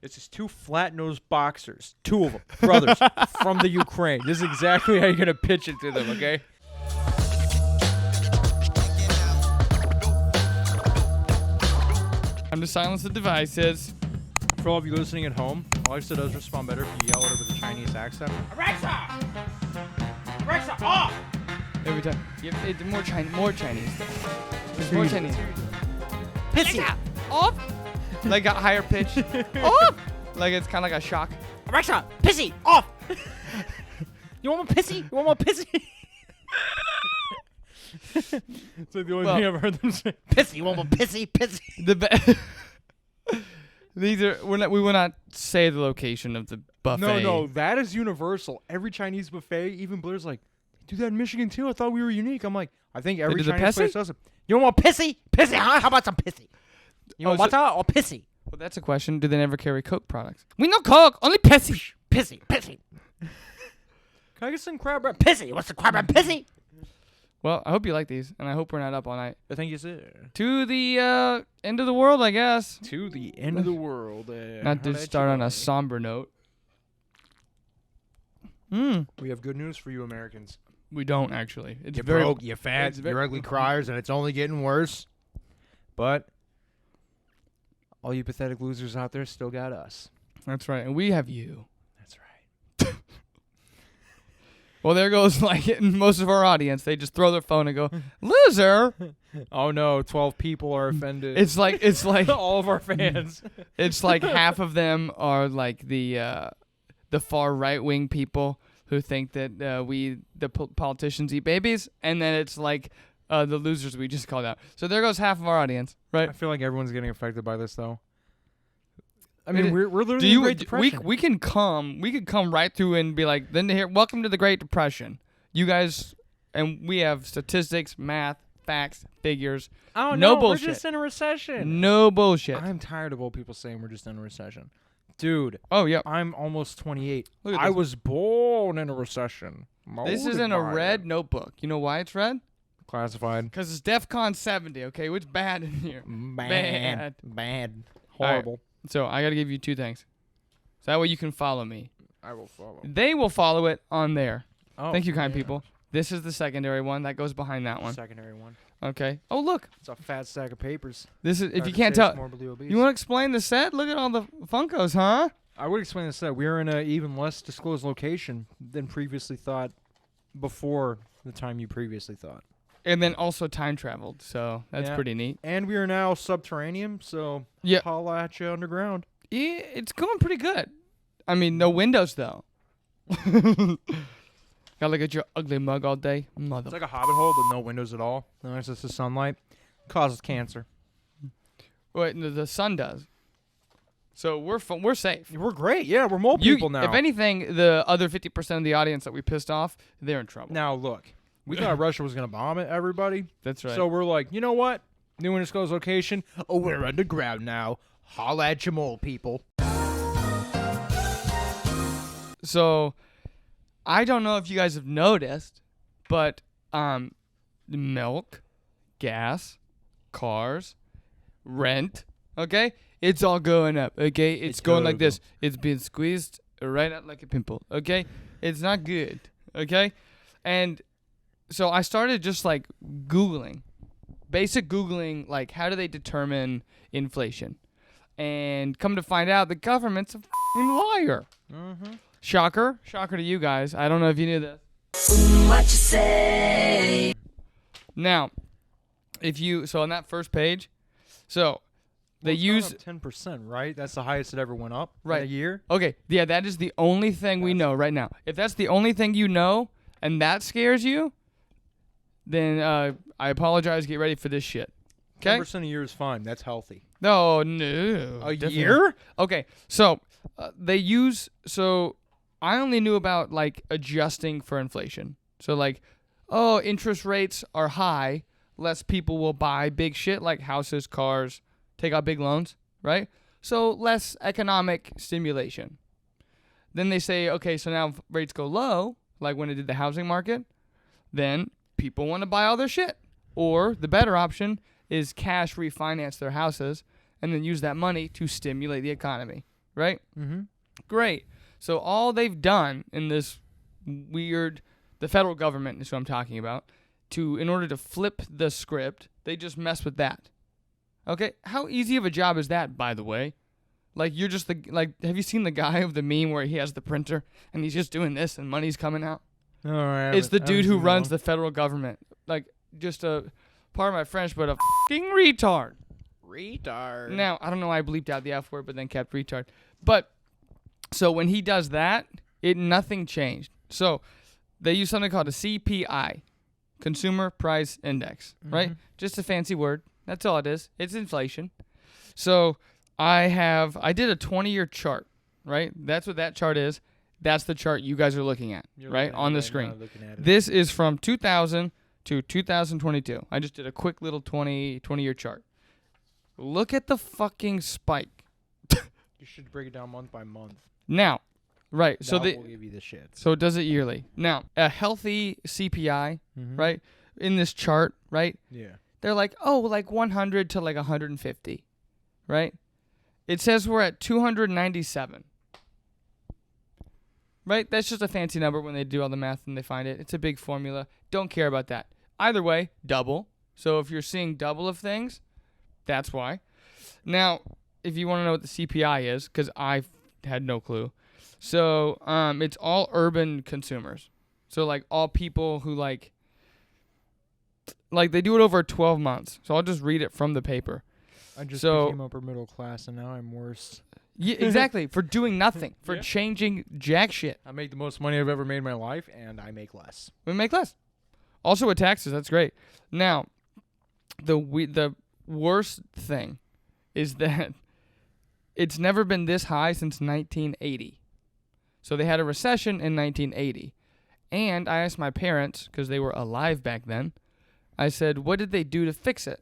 It's just two flat-nosed boxers, two of them, brothers, from the Ukraine. This is exactly how you're going to pitch it to them, okay? Time to silence the devices. For all of you listening at home, Alexa does respond better if you yell at her with a Chinese accent. Alexa! Alexa, off! Every time. It's more Chinese. There's more Chinese. Pissy! Off! Like a higher pitch. Off! Like it's kind of like a shock. Alexa, pissy, off! You want more pissy? You want more pissy? It's like the only thing I've heard them say. Pissy, you want more pissy? Pissy. These are we will not say the location of the buffet. No, that is universal. Every Chinese buffet, even Blair's like, do that in Michigan too. I thought we were unique. I'm like, I think every Chinese place does it. You want more pissy? Pissy, huh? How about some pissy? You want water or pissy? Well, that's a question. Do they never carry Coke products? We know Coke, only pissy. Pissy, pissy. Can I get some crab wrap? Pissy, what's the crab wrap? Pissy? Well, I hope you like these, and I hope we're not up all night. I think you said. To the end of the world, I guess. To the end of the world. Not to start on a somber note. We have good news for you Americans. We don't, actually. It's you're very broke, you're fat, you're ugly criers, and it's only getting worse. But all you pathetic losers out there still got us. That's right, and we have you. That's right. Well, there goes like most of our audience. They just throw their phone and go, "Loser." Oh no, 12 people are offended. It's like all of our fans. It's like half of them are like the far right wing people who think that the politicians eat babies, and then it's like the losers we just called out. So there goes half of our audience, right? I feel like everyone's getting affected by this though. I mean, we're literally in the Great Depression. We could come right through and be like, then here, welcome to the Great Depression. You guys, and we have statistics, math, facts, figures. Oh no no, bullshit. We're just in a recession. No bullshit. I'm tired of old people saying we're just in a recession. Dude. Oh yeah. I'm almost 28. Look at I this. was born in a recession. This is in a red notebook. You know why it's red? Classified. Because it's DEFCON 70. Okay, what's bad in here? Bad. Horrible. Right. So I got to give you two things. So that way you can follow me. I will follow. They will follow it on there. Oh, Thank you, kind people. This is the secondary one that goes behind that one. Secondary one. Okay. Oh, look. It's a fat stack of papers. This is if you can't tell. You want to explain the set? Look at all the Funkos, huh? I would explain the set. We are in an even less disclosed location than previously thought before the time you previously thought. And then also time traveled, so that's pretty neat. And we are now subterranean, so holla at you underground. Yeah, it's going pretty good. I mean, no windows, though. Gotta look at your ugly mug all day. Mother. It's like a hobbit hole, but no windows at all. No access to sunlight. Causes cancer. Wait, the sun does. So we're safe. We're great. Yeah, we're mole people now. If anything, the other 50% of the audience that we pissed off, they're in trouble. Now, look. We thought Russia was going to bomb everybody. That's right. So we're like, you know what? New undisclosed location. Oh, we're underground now. Holla at your mole people. So, I don't know if you guys have noticed, but milk, gas, cars, rent, okay? It's all going up, okay? It's going like this. It's being squeezed right out like a pimple, okay? It's not good, okay? And so I started just like basic Googling, like how do they determine inflation? And come to find out, the government's a f***ing liar. Mm-hmm. Shocker to you guys. I don't know if you knew this. What you say? Now, so on that first page, so they use 10%, right? That's the highest it ever went up in right a year. Okay, yeah, that is the only thing we know right now. If that's the only thing you know and that scares you, then I apologize. Get ready for this shit. Okay? 10% a year is fine. That's healthy. No. A definitely. year? Okay, so they use. So I only knew about like adjusting for inflation. So like, oh, interest rates are high. Less people will buy big shit like houses, cars, take out big loans, right? So less economic stimulation. Then they say, okay, so now if rates go low, like when it did the housing market, then people want to buy all their shit. Or the better option is cash refinance their houses and then use that money to stimulate the economy. right? Mm-hmm. Great. So all they've done in this weird, the federal government is what I'm talking about, in order to flip the script, they just mess with that. Okay? How easy of a job is that, by the way? Like, you're just have you seen the guy of the meme where he has the printer and he's just doing this and money's coming out? All right. It's the dude who runs the federal government. Like, just pardon my French, but a fucking retard. retard. Now, I don't know why I bleeped out the F word, but then kept retard. But, so when he does that, nothing changed. So, they use something called a CPI, Consumer Price Index, right? Just a fancy word. That's all it is. It's inflation. So, I did a 20-year chart, right? That's what that chart is. That's the chart you guys are looking at, right, on the screen. This is from 2000 to 2022. I just did a quick little 20-year chart. Look at the fucking spike. You should break it down month by month. Now, right, That so will give you the shits. so it does it yearly. Now, a healthy CPI, right, in this chart, right, Yeah. they're like, oh, like 100 to like 150, right? It says we're at 297. Right? That's just a fancy number when they do all the math and they find it. It's a big formula. Don't care about that. Either way, double. So if you're seeing double of things, that's why. Now, if you want to know what the CPI is, because I had no clue. So it's all urban consumers. So like all people who like they do it over 12 months. So I'll just read it from the paper. I just So- became upper middle class and now I'm worse. Yeah, exactly. For doing nothing. For Yeah. changing jack shit. I make the most money I've ever made in my life and I make less. We make less. Also with taxes, that's great. Now, the worst thing is that it's never been this high since 1980. So they had a recession in 1980. And I asked my parents, because they were alive back then, I said, what did they do to fix it?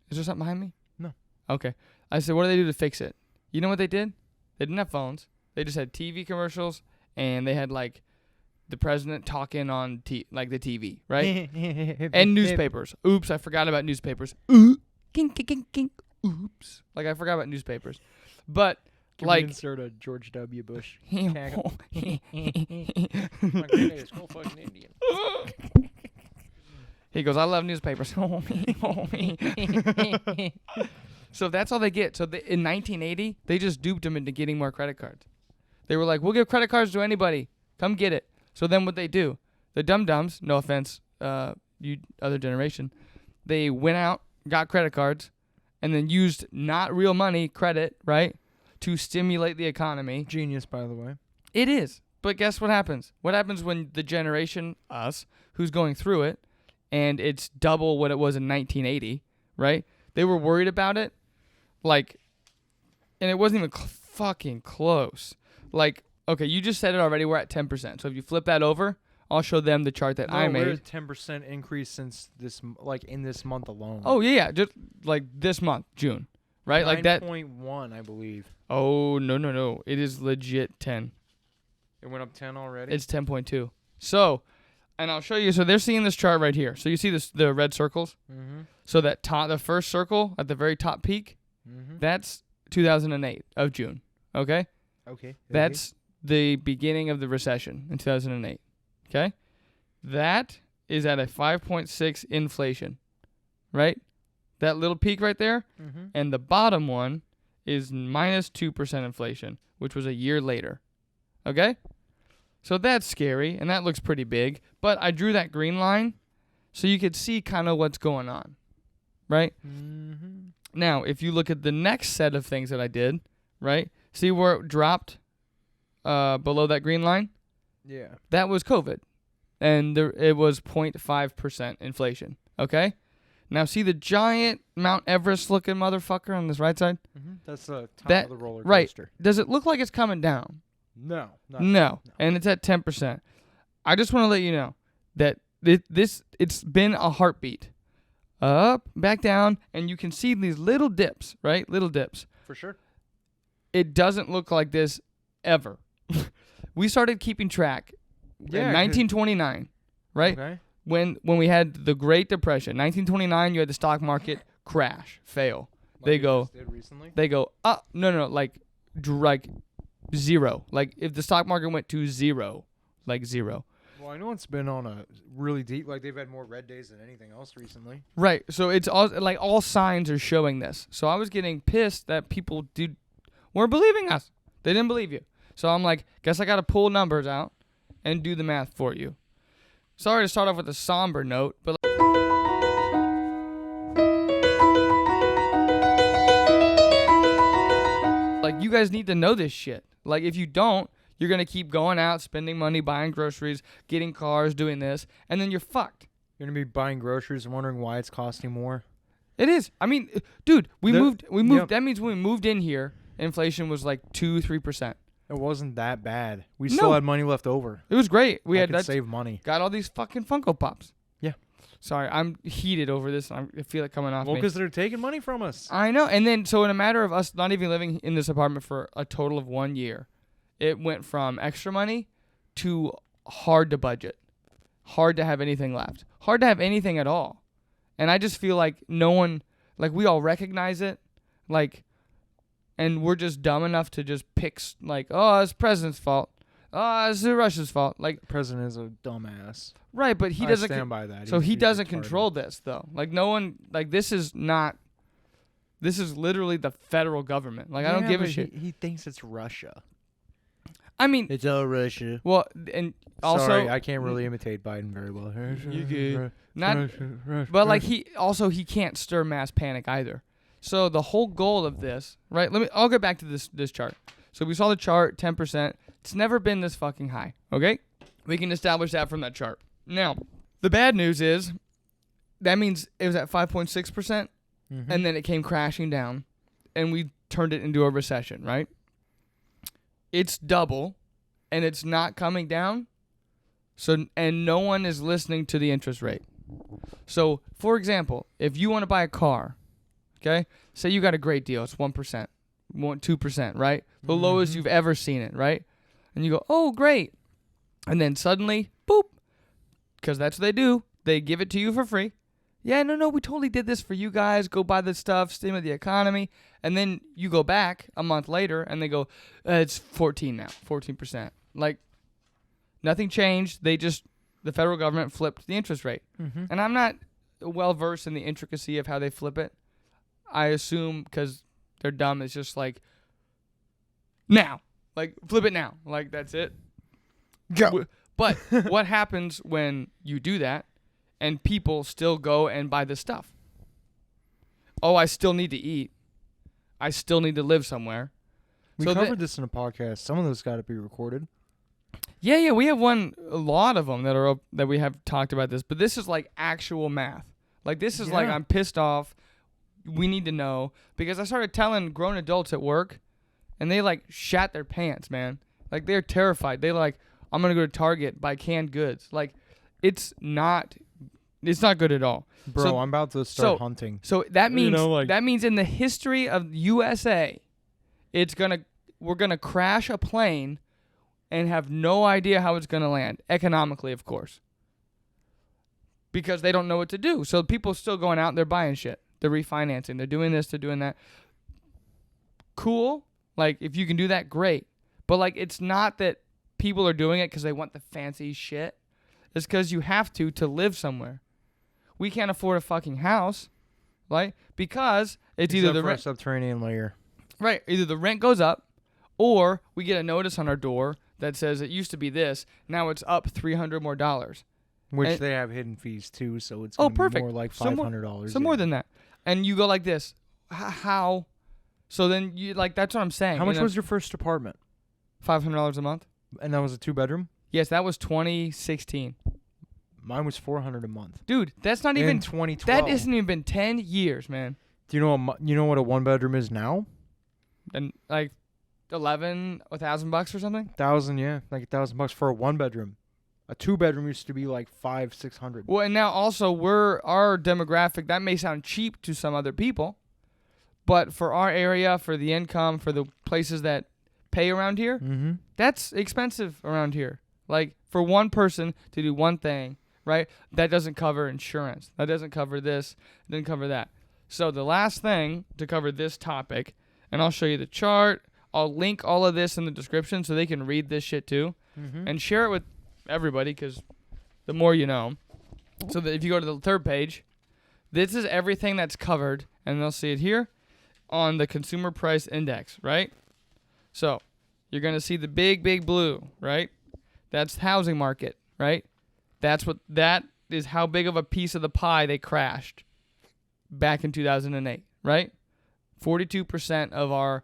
Is there something behind me? No. Okay. I said, what did they do to fix it? You know what they did? They didn't have phones. They just had TV commercials, and they had, like, the president talking on, the TV, right? And newspapers. Oops, I forgot about newspapers. Kink, kink, kink. Oops. Like, I forgot about newspapers. But, Can we like... insert a George W. Bush. My granddad is cool fucking Indian. He goes, I love newspapers. So that's all they get. So in 1980, they just duped them into getting more credit cards. They were like, we'll give credit cards to anybody. Come get it. So then what they do, the dum-dums, no offense, you other generation, they went out, got credit cards, and then used not real money, credit, right, to stimulate the economy. Genius, by the way. It is. But guess what happens? What happens when the generation, us, who's going through it, and it's double what it was in 1980, right? They were worried about it. Like, and it wasn't even fucking close. Like, okay, you just said it already. We're at 10%. So if you flip that over, I'll show them the chart that I made. We're at 10% increase since this, like in this month alone. Oh, yeah. Just like this month, June, right? Like that. 9.1, I believe. Oh, no. It is legit 10. It went up 10 already. It's 10.2. So, and I'll show you. So they're seeing this chart right here. So you see the red circles? Mm-hmm. So that the first circle at the very top peak, that's 2008 of June. Okay? Okay. That's the beginning of the recession in 2008. Okay? That is at a 5.6 inflation. Right? That little peak right there. Mm-hmm. And the bottom one is minus 2% inflation, which was a year later. Okay? So that's scary, and that looks pretty big. But I drew that green line so you could see kind of what's going on. Right? Mm-hmm. Now, if you look at the next set of things that I did, right? See where it dropped below that green line? Yeah. That was COVID. And it was 0.5% inflation. Okay? Now, see the giant Mount Everest-looking motherfucker on this right side? Mm-hmm. That's the top That- of the roller right. coaster. Does it look like it's coming down? No. No. And it's at 10%. I just want to let you know that it's been a heartbeat. Up, back down, and you can see these little dips, right? Little dips. For sure. It doesn't look like this ever. We started keeping track in 1929, right? Okay. When we had the Great Depression. 1929, you had the stock market crash, fail. Like They we go- just did recently. They go, no, like zero. Like if the stock market went to zero, like zero. Well, I know it's been on a really deep. Like they've had more red days than anything else recently. Right. So it's all like all signs are showing this. So I was getting pissed that people weren't believing us. They didn't believe you. So I'm like, guess I got to pull numbers out and do the math for you. Sorry to start off with a somber note, but like you guys need to know this shit. Like if you don't, you're going to keep going out, spending money, buying groceries, getting cars, doing this, and then you're fucked. You're gonna be buying groceries and wondering why it's costing more. It is. I mean, dude, we moved. Yep. That means when we moved in here, inflation was like 2-3%. It wasn't that bad. We No. still had money left over. It was great. We I had could that. save money. Got all these fucking Funko Pops. Yeah. Sorry, I'm heated over this. I feel it coming off Well, me. because they're taking money from us. I know. And then, so in a matter of us not even living in this apartment for a total of 1 year, it went from extra money to hard to budget, hard to have anything left, hard to have anything at all. And I just feel like no one, like we all recognize it, like, and we're just dumb enough to just pick, like, oh, it's the president's fault. Oh, it's the Russia's fault. Like, The president is a dumbass. right, but he I doesn't. stand by that. So he He's doesn't retarded. control this, though. Like, no one, like, this is literally the federal government. Like, I don't Yeah, give a but shit. He thinks it's Russia. I mean, It's all Russia. well, and also, Sorry, I can't really imitate Biden very well. You good. Not, but like he can't stir mass panic either. So the whole goal of this, right? I'll get back to this chart. So we saw the chart, 10%. It's never been this fucking high. Okay, we can establish that from that chart. Now, the bad news is that means it was at 5.6%, and then it came crashing down, and we turned it into a recession, right? It's double, and it's not coming down. So, and no one is listening to the interest rate. So, for example, if you want to buy a car, okay, say you got a great deal, it's 1%, 2%, right? The lowest you've ever seen it, right? And you go, oh, great. And then suddenly, boop, because that's what they do. They give it to you for free. Yeah, no, we totally did this for you guys. Go buy the stuff, stimulate the economy. And then you go back a month later, and they go, it's 14 now, 14%. Like, nothing changed. The federal government flipped the interest rate. And I'm not well-versed in the intricacy of how they flip it. I assume because they're dumb, it's just like, now. Like, flip it now. Like, that's it. Go. But what happens when you do that and people still go and buy the stuff? Oh, I still need to eat. I still need to live somewhere. We So covered this in a podcast. Some of those got to be recorded. Yeah, we have a lot of them that we have talked about this, but this is like actual math. Like this is like Yeah. I'm pissed off. We need to know because I started telling grown adults at work, and they like shat their pants, man. Like they're terrified. They like I'm gonna go to Target buy canned goods. Like it's not good at all. Bro, So- I'm about to start hunting. So that means like- that means in the history of USA, we're gonna crash a plane and have no idea how it's gonna land economically, of course, because they don't know what to do. So people still going out, they're buying shit, they're refinancing, they're doing this, they're doing that. Cool, like if you can do that, great. But like it's not that people are doing it because they want the fancy shit. It's because you have to live somewhere. We can't afford a fucking house, right? Because it's either Except the for a rent, subterranean layer. right? Either the rent goes up, or we get a notice on our door that says it used to be this, now it's up $300 more. Which And- they have hidden fees too, so it's Oh, gonna be perfect. more like So more- $500. So more than that, and you go like this, how? So then you like that's what I'm saying. How much was your first apartment? $500 a month? And that was a 2-bedroom. Yes, that was 2016. Mine was $400 a month. Dude, that's not In even 2012. that hasn't even been 10 years, man. Do you know what a 1-bedroom is now? And like 11 $1,000 or something. 1,000, yeah, like $1,000 for a 1-bedroom. A 2-bedroom used to be like 500-600. Well, and now also our demographic, that may sound cheap to some other people, but for our area, for the income, for the places that pay around here, Mm-hmm. that's expensive around here. Like for one person to do one thing, right? That doesn't cover insurance. That doesn't cover this. It doesn't cover that. So the last thing to cover this topic, and I'll show you the chart. I'll link all of this in the description so they can read this shit too, and share it with everybody because the more you know. So that if you go to the third page, this is everything that's covered, and they'll see it here on the Consumer Price Index, right? So you're going to see the big blue, right? That's the housing market, right? That is how big of a piece of the pie they crashed back in 2008, right? 42% of our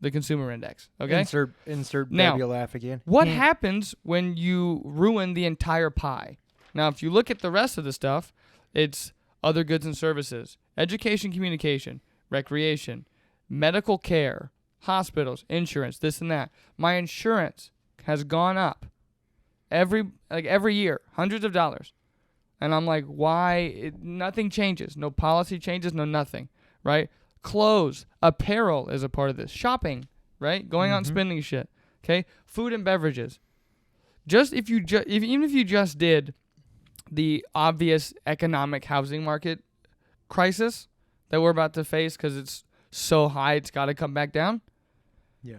the consumer index, okay? Insert Now, baby laugh again. What happens when you ruin the entire pie? Now, if you look at the rest of the stuff, it's other goods and services, education, communication, recreation, medical care, hospitals, insurance, this and that. My insurance has gone up every year, hundreds of dollars. And I'm like, why? Nothing changes. No policy changes, no nothing, right? Clothes, apparel is a part of this. Shopping, right? Going out and spending shit, okay? Food and beverages. Even if you just did the obvious economic housing market crisis that we're about to face because it's so high it's got to come back down. Yeah.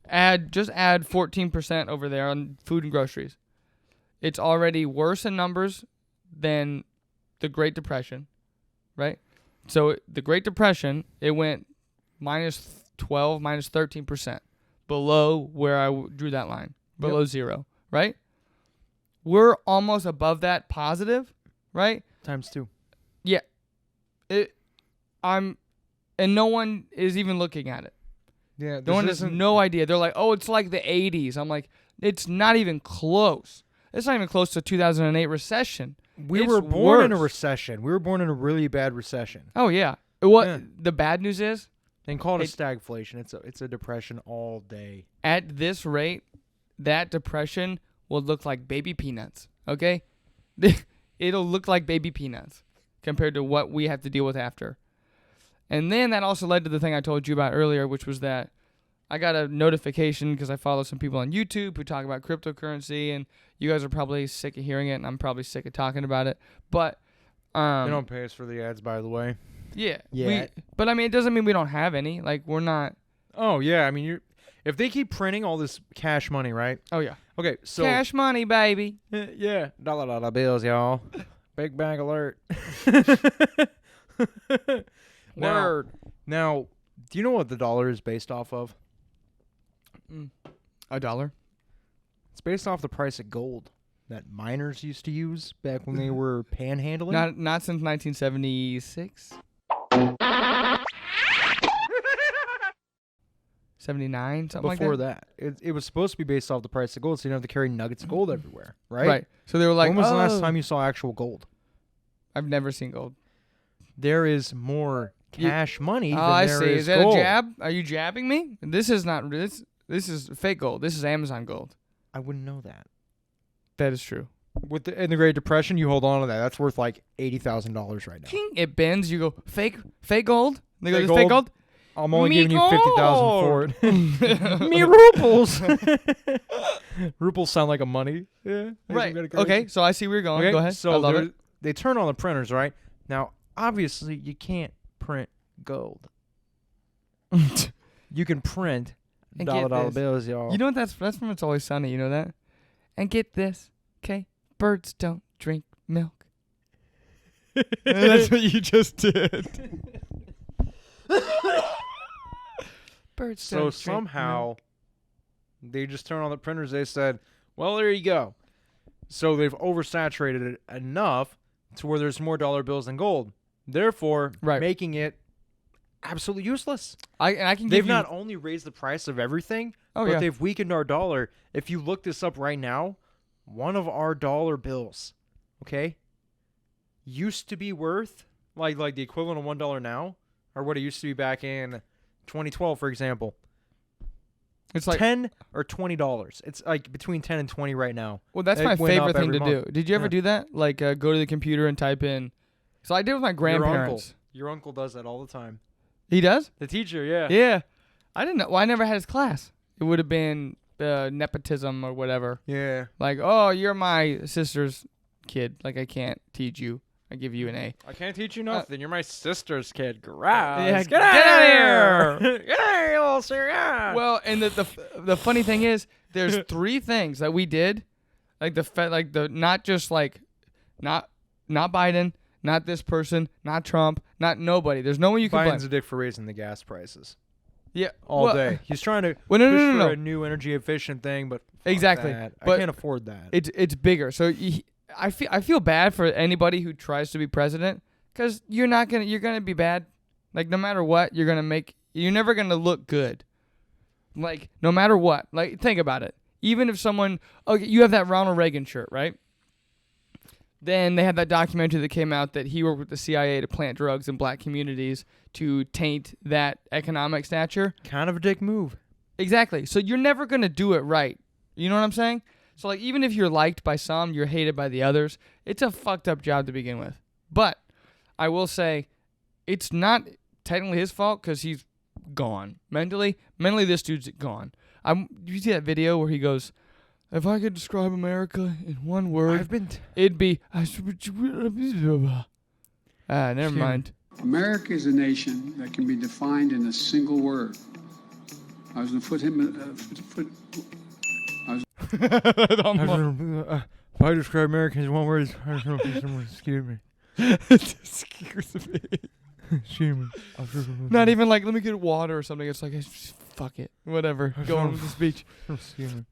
Add 14% over there on food and groceries. It's already worse in numbers than the Great Depression, right? So the Great Depression, it went minus 12, minus 13% below where I drew that line, below zero, right? We're almost above that positive, right? ×2. Yeah. And no one is even looking at it. Yeah. No one has no idea. They're like, oh, it's like the 80s. I'm like, it's not even close. It's not even close to 2008 recession. We It's were born in a worse. recession. We were born in a really bad recession. Oh, yeah. The bad news is, And call it a stagflation. It's a depression all day. at this rate, that depression will look like baby peanuts, okay? It'll look like baby peanuts compared to what we have to deal with after. And then that also led to the thing I told you about earlier, which was that I got a notification because I follow some people on YouTube who talk about cryptocurrency, and you guys are probably sick of hearing it, and I'm probably sick of talking about it. But They don't pay us for the ads, by the way. yeah, Yeah. but I mean, it doesn't mean we don't have any. Like, we're not. Oh yeah, I mean, if they keep printing all this cash money, right? Oh yeah, Okay, so cash money, baby. yeah, dollar bills, y'all. Big bag alert. Word. Now, do you know what the dollar is based off of? $1. It's based off the price of gold that miners used to use back when they were panhandling. Not since 1976. 79, something Before like that. it was supposed to be based off the price of gold, so you don't have to carry nuggets of gold everywhere, right? Right. So they were like, when was the last "Oh." time you saw actual gold? I've never seen gold. There is more cash money Oh, than I there see. is Is that gold. a jab? Are you jabbing me? This is not. This is fake gold. This is Amazon gold. I wouldn't know that. That is true. In the Great Depression, you hold on to that. That's worth like $80,000 right now. King, it bends. You go fake gold. They go, Fake "This fake gold. I'm only Me giving you 50,000 for it. gold. Me ruples. Ruples sound like a money. Yeah. Right. Okay. So I see where you're going. Okay. Go ahead. I So love it. they turn on the printers, right? Now, obviously, you can't print gold. You can print And get dollar this. bills, y'all. You know what? That's from It's Always Sunny. You know that? And get this, okay? Birds don't drink milk. That's what you just did. Birds So don't drink somehow milk. they just turn on the printers. They said, well, there you go. So they've oversaturated it enough to where there's more dollar bills than gold. Therefore, Right. making it absolutely useless. I can give They've you. not only raised the price of everything, Oh, but yeah. they've weakened our dollar. If you look this up right now, one of our dollar bills, okay, used to be worth like the equivalent of $1 now, or what it used to be back in 2012, for example. It's like $10 or $20. It's like between 10 and 20 right now. Well, that's It my went favorite up thing every to month. do. Did you ever Yeah. do that? Like go to the computer and type in. So I did with my grandparents. Your uncle does that all the time. He does? The teacher, yeah. Yeah. I didn't know. Well, I never had his class. It would have been nepotism or whatever. Yeah. Like, oh, you're my sister's kid. Like, I can't teach you. I give you an A. I can't teach you nothing. You're my sister's kid. Gross. Yeah, Get out of here. Get out of here, little sir. Yeah. Well, and the funny thing is, there's 3 things that we did, like not just like, not Biden, not this person, not Trump, not nobody. There's no one you can Biden's a blame. dick for raising the gas prices Yeah, all well, day. He's trying to Well, push no. for a new energy efficient thing, but fuck Exactly. that. I But can't afford that. It's bigger. So I feel bad for anybody who tries to be president, because you're gonna be bad. Like, no matter what, you're never gonna look good. Like, no matter what. Like, think about it. Even if someone, okay, you have that Ronald Reagan shirt, right? Then they had that documentary that came out that he worked with the CIA to plant drugs in black communities to taint that economic stature. Kind of a dick move. Exactly. So you're never going to do it right. You know what I'm saying? So, like, even if you're liked by some, you're hated by the others. It's a fucked up job to begin with. But I will say it's not technically his fault, because he's gone. Mentally, this dude's gone. You see that video where he goes, if I could describe America in one word, it'd be... never mind. America is a nation that can be defined in a single word. I was going to put him... If I describe Americans in one word, I just want to be someone excuse me. Excuse me. Excuse me. Not even like, let me get water or something. It's like, fuck it. Whatever. Go on with the speech. Excuse me.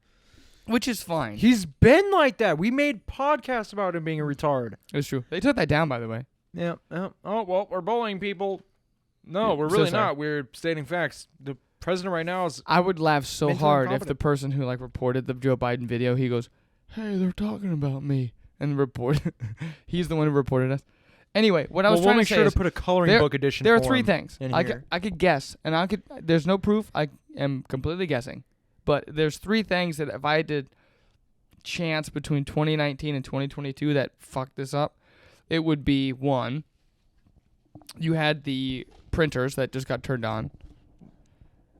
Which is fine. He's been like that. We made podcasts about him being a retard. It's true. They took that down, by the way. Yeah. Oh, well, we're bullying people. No, we're so really sorry. not. We're stating facts. The president right now is... I would laugh so mentally hard if incompetent. the person who like reported the Joe Biden video, he goes, hey, they're talking about me. And he's the one who reported us. Anyway, what I was we'll trying make to say sure is to put a coloring book edition there are for 3 him things. in I here. could guess, and there's no proof. I am completely guessing. But there's 3 things that if I had to chance between 2019 and 2022 that fucked this up, it would be, 1, you had the printers that just got turned on.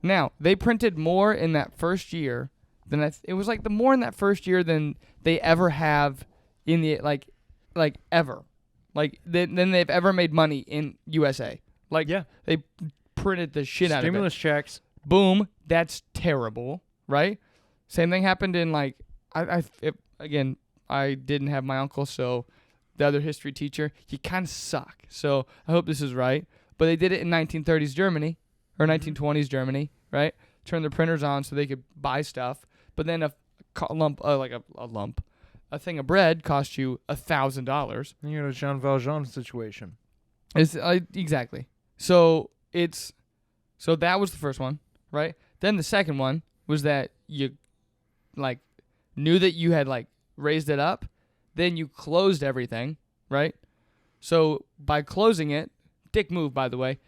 Now, they printed more in that first year than it was like more in that first year than they ever have in the like ever. Like than they've ever made money in USA. Like, Yeah. they printed the shit out of it. Stimulus checks. Boom, that's terrible, right? Same thing happened in like again, I didn't have my uncle, so the other history teacher, he kind of suck. So I hope this is right, but they did it in 1930s Germany or 1920s Germany, right? Turned the printers on so they could buy stuff, but then a thing of bread cost you $1,000. You know, a Jean Valjean situation. It's exactly. So that was the first one, right? Then the second one was that you like knew that you had like raised it up, then you closed everything, right? So by closing it, dick move by the way.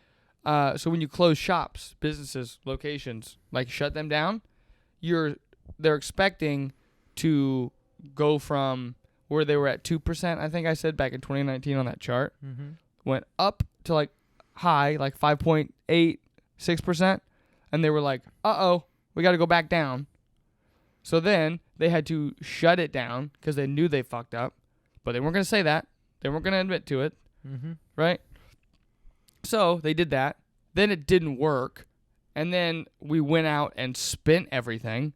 So when you close shops, businesses, locations, like shut them down, they're expecting to go from where they were at 2%, I think I said back in 2019 on that chart, went up to like high, like 5.8, 6%, and they were like, uh-oh, we got to go back down. So then they had to shut it down because they knew they fucked up, but they weren't going to say that. They weren't going to admit to it, right? So they did that. Then it didn't work, and then we went out and spent everything,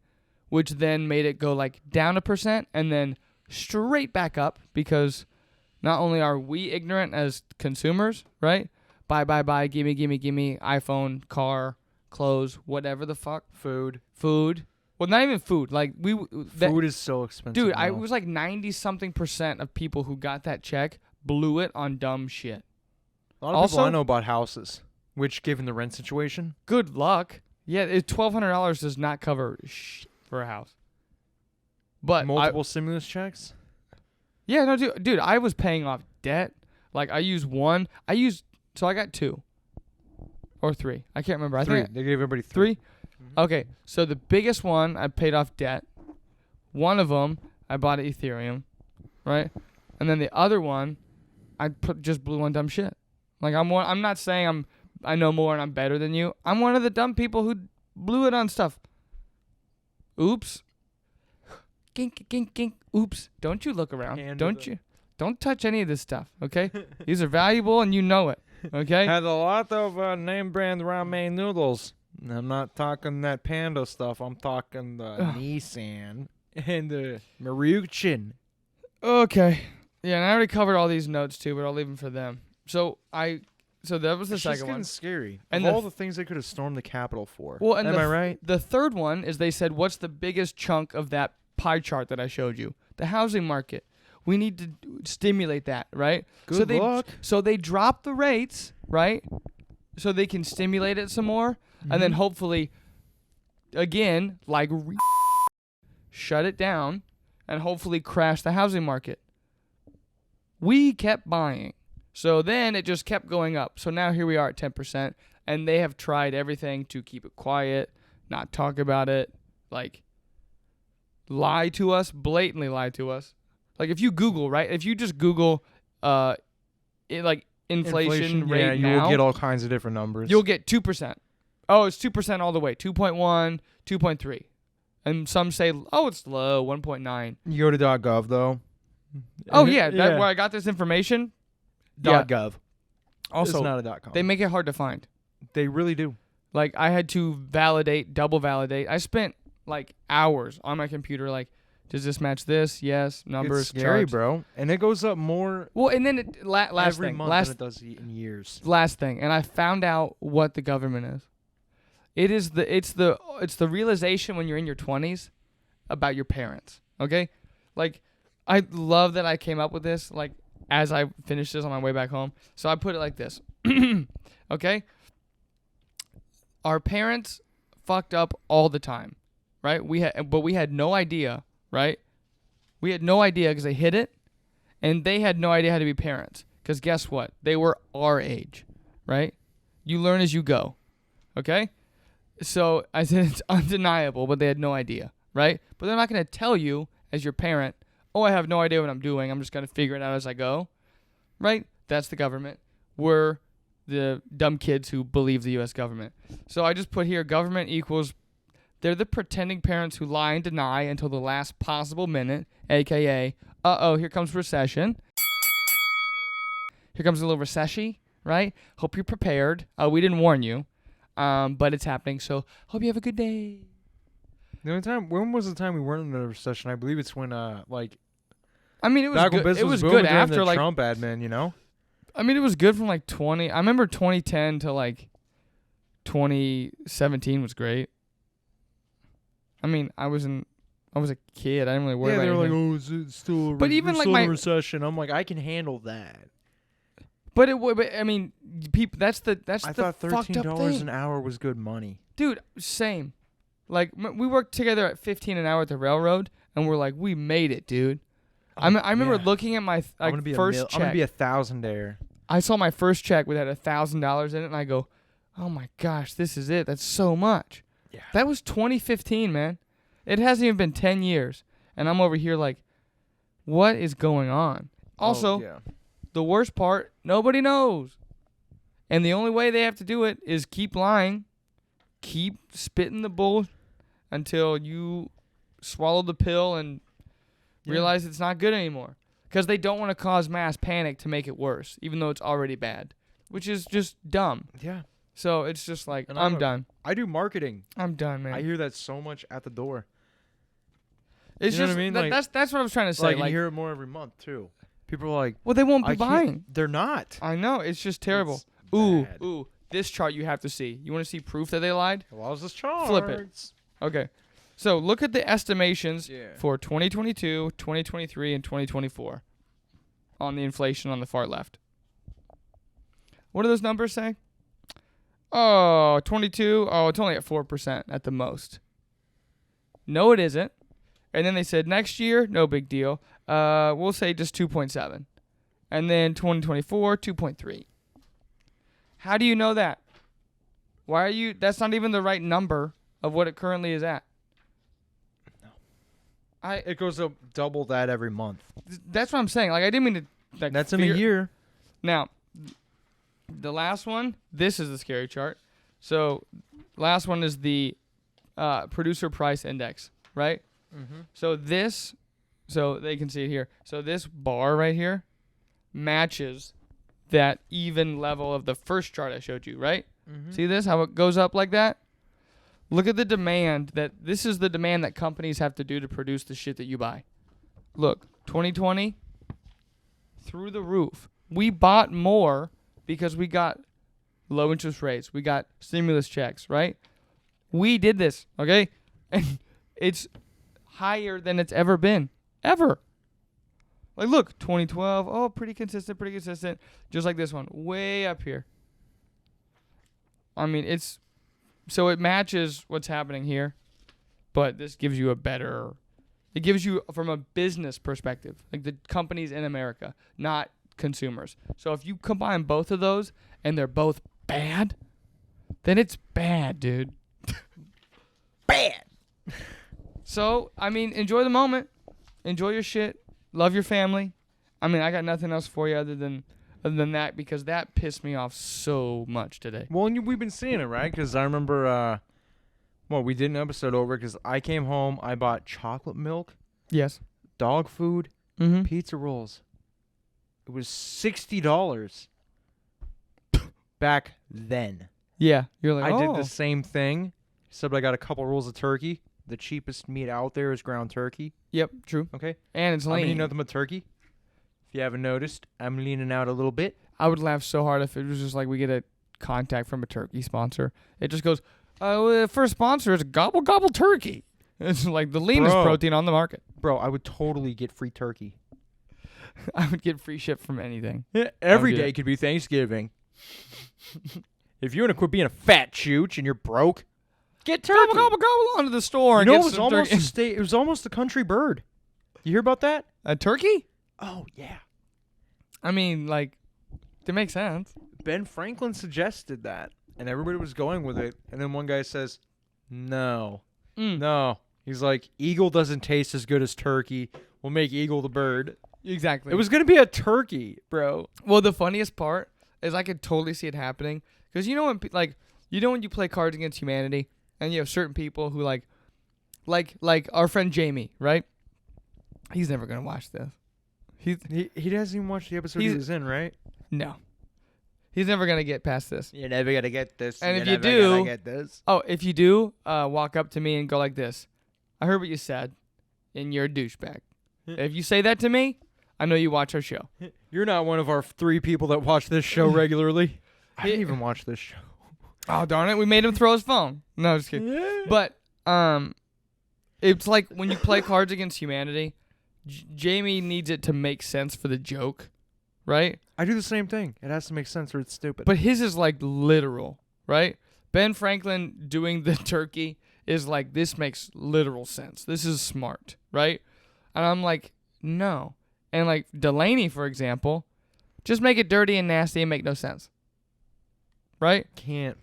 which then made it go like down 1% and then straight back up because not only are we ignorant as consumers, right? Buy, gimme, iPhone, car, clothes, whatever the fuck. Food. Well, not even food. Like Food is so expensive. dude, now. it was like 90-something% of people who got that check blew it on dumb shit. A lot of people I know bought houses, which, given the rent situation, Good luck. Yeah, $1,200 does not cover shit for a house. But multiple stimulus checks. Yeah, no, dude, I was paying off debt. Like, I used one. So I got 2 or 3. I can't remember. 3. I think They gave everybody 3. Okay, so the biggest one, I paid off debt. One of them, I bought Ethereum, right? And then the other one, just blew on dumb shit. Like, I'm not saying I know more and I'm better than you. I'm one of the dumb people who blew it on stuff. Oops. Gink, gink, gink. Oops. Don't you look around. Hand Don't to you? don't touch any of this stuff, okay? These are valuable and you know it, okay? Had a lot of name brand ramen noodles. I'm not talking that Panda stuff. I'm talking the Nissan and the Maruchan. Okay. Yeah, and I already covered all these notes too, but I'll leave them for them. So that was the It's just second getting one. scary. And of the all the things they could have stormed the Capitol for. Well, and Am I right? The third one is they said, what's the biggest chunk of that pie chart that I showed you? The housing market. We need to stimulate that, right? Good luck. So they drop the rates, right? So they can stimulate it some more, and then hopefully, again, like shut it down, and hopefully crash the housing market. We kept buying. So then it just kept going up. So now here we are at 10%, and they have tried everything to keep it quiet, not talk about it, like lie to us, blatantly lie to us. Like if you Google, right? If you just Google inflation rate yeah, you now, will get all kinds of different numbers. you'll get 2%. Oh, it's 2% all the way. 2.1, 2.3. And some say, oh, it's low, 1.9. You go to .gov though. Oh, yeah, where I got this information. Yeah. .gov. Also, it's not a .com. they make it hard to find. They really do. Like, I had to double validate. I spent, like, hours on my computer, like, does this match this? Yes. Numbers, It's scary, charts. bro. And it goes up more Well, and then last every thing. month Last than it does in years. last thing, and I found out what the government is. It's the realization when you're in your 20s about your parents. Okay, like I love that I came up with this. Like as I finished this on my way back home, so I put it like this. Okay, our parents fucked up all the time, right? But we had no idea, right? We had no idea because they hid it, and they had no idea how to be parents. Because guess what? They were our age, right? You learn as you go, okay? So I said it's undeniable, but they had no idea, right? But they're not going to tell you as your parent, oh, I have no idea what I'm doing. I'm just going to figure it out as I go, right? That's the government. We're the dumb kids who believe the U.S. government. So I just put here government equals they're the pretending parents who lie and deny until the last possible minute, a.k.a., here comes recession. Here comes a little recession, right? Hope you're prepared. We didn't warn you, but it's happening, so hope you have a good day. The only time, when was the time we weren't in a recession? I believe it's when, I mean, it was back when good. business It was booming good during after, the like, Trump admin, you know? I mean, it was good from, like, 20. I remember 2010 to, like, 2017 was great. I mean, I was a kid. I didn't really worry about they were anything. like, oh, it's still But even, like, still my- a recession. I'm like, I can handle that. But I mean, people. That's the I thought fucked up $13 thing. an hour was good money. Dude, same. Like we worked together at 15 an hour at the railroad, and we're like, we made it, dude. I remember yeah. looking at my I'm gonna be first I'm gonna check. be a $1,000-aire. I saw my first check that had $1,000 in it, and I go, oh my gosh, this is it. That's so much. Yeah. That was 2015, man. It hasn't even been 10 years, and I'm over here like, what is going on? Also, yeah. the worst part, nobody knows. And the only way they have to do it is keep lying, keep spitting the bull until you swallow the pill and realize it's not good anymore. Because they don't want to cause mass panic to make it worse, even though it's already bad, which is just dumb. Yeah. So it's just like, And I'm done. I do marketing. I'm done, man. I hear that so much at the door. It's you know just what I mean? Like- that's what I was trying to say. Like, Like, you hear it more every month too. People are like, well, they won't be I can't- buying. They're not. I know. It's just terrible. It's bad. Ooh. This chart you have to see. You want to see proof that they lied? Well, this chart. Flip it. Okay. So look at the estimations Yeah. for 2022, 2023, and 2024 on the inflation on the far left. What do those numbers say? Oh, 22. Oh, it's only at 4% at the most. No, it isn't. And then they said next year, no big deal. We'll say just 2.7. And then 2024, 2.3. How do you know that? Why are you? That's not even the right number of what it currently is at. It goes up double that every month. That's what I'm saying. Like, I didn't mean to. Like, That's in a year. Now, the last one. This is the scary chart. So, last one is the producer price index, right? Mm-hmm. So this so they can see it here. So this bar right here matches that even level of the first chart I showed you, right? Mm-hmm. See this, how it goes up like that? Look at the demand this is the demand that companies have to do to produce the shit that you buy. Look, 2020, through the roof. We bought more because we got low interest rates. We got stimulus checks, right? We did this, okay? And it's higher than it's ever been. Ever. Like, look, 2012, oh, pretty consistent. Just like this one, way up here. I mean, so it matches what's happening here, but this gives you it gives you from a business perspective, like the companies in America, not consumers. So if you combine both of those and they're both bad, then it's bad, dude. Bad. So, I mean, enjoy the moment. Enjoy your shit. Love your family. I mean, I got nothing else for you other than that, because that pissed me off so much today. Well, and we've been seeing it, right? Because I remember, we did an episode over because I came home, I bought chocolate milk, Yes. dog food, Mm-hmm. pizza rolls. It was $60 back then. Yeah. You're like, I did the same thing, except I got a couple rolls of turkey. The cheapest meat out there is ground turkey. Yep, true. Okay? And it's I'm lean. eating nothing but turkey. If you haven't noticed, I'm leaning out a little bit. I would laugh so hard if it was just like we get a contact from a turkey sponsor. It just goes, the first sponsor is Gobble Gobble Turkey. It's like the leanest Bro. protein on the market. Bro, I would totally get free turkey. I would get free shit from anything. Every do day it. could be Thanksgiving. If you want to quit being a fat chooch and you're broke, get turkey. Gobble, gobble, gobble onto the store You and know, get it was some almost turkey. it was almost a country bird. You hear about that? A turkey? Oh yeah. I mean, like, it makes sense. Ben Franklin suggested that, and everybody was going with it. And then one guy says, "No, no." He's like, "Eagle doesn't taste as good as turkey. We'll make eagle the bird." Exactly. It was gonna be a turkey, bro. Well, the funniest part is I could totally see it happening, because you know when you play Cards Against Humanity and you have certain people who like our friend Jamie, right? He's never gonna watch this. He doesn't even watch the episode he He's- was in, right? No, he's never gonna get past this. You're never gonna get this. And You're if you never do- gonna get this. Oh, if you do, walk up to me and go like this. I heard what you said, and you're a douchebag. If you say that to me, I know you watch our show. You're not one of our 3 people that watch this show regularly. I didn't even watch this show. Oh, darn it. We made him throw his phone. No, just kidding. But it's like when you play Cards Against Humanity, Jamie needs it to make sense for the joke, right? I do the same thing. It has to make sense or it's stupid. But his is like literal, right? Ben Franklin doing the turkey is like, this makes literal sense. This is smart, right? And I'm like, no. And like Delaney, for example, just make it dirty and nasty and make no sense. Right? can't.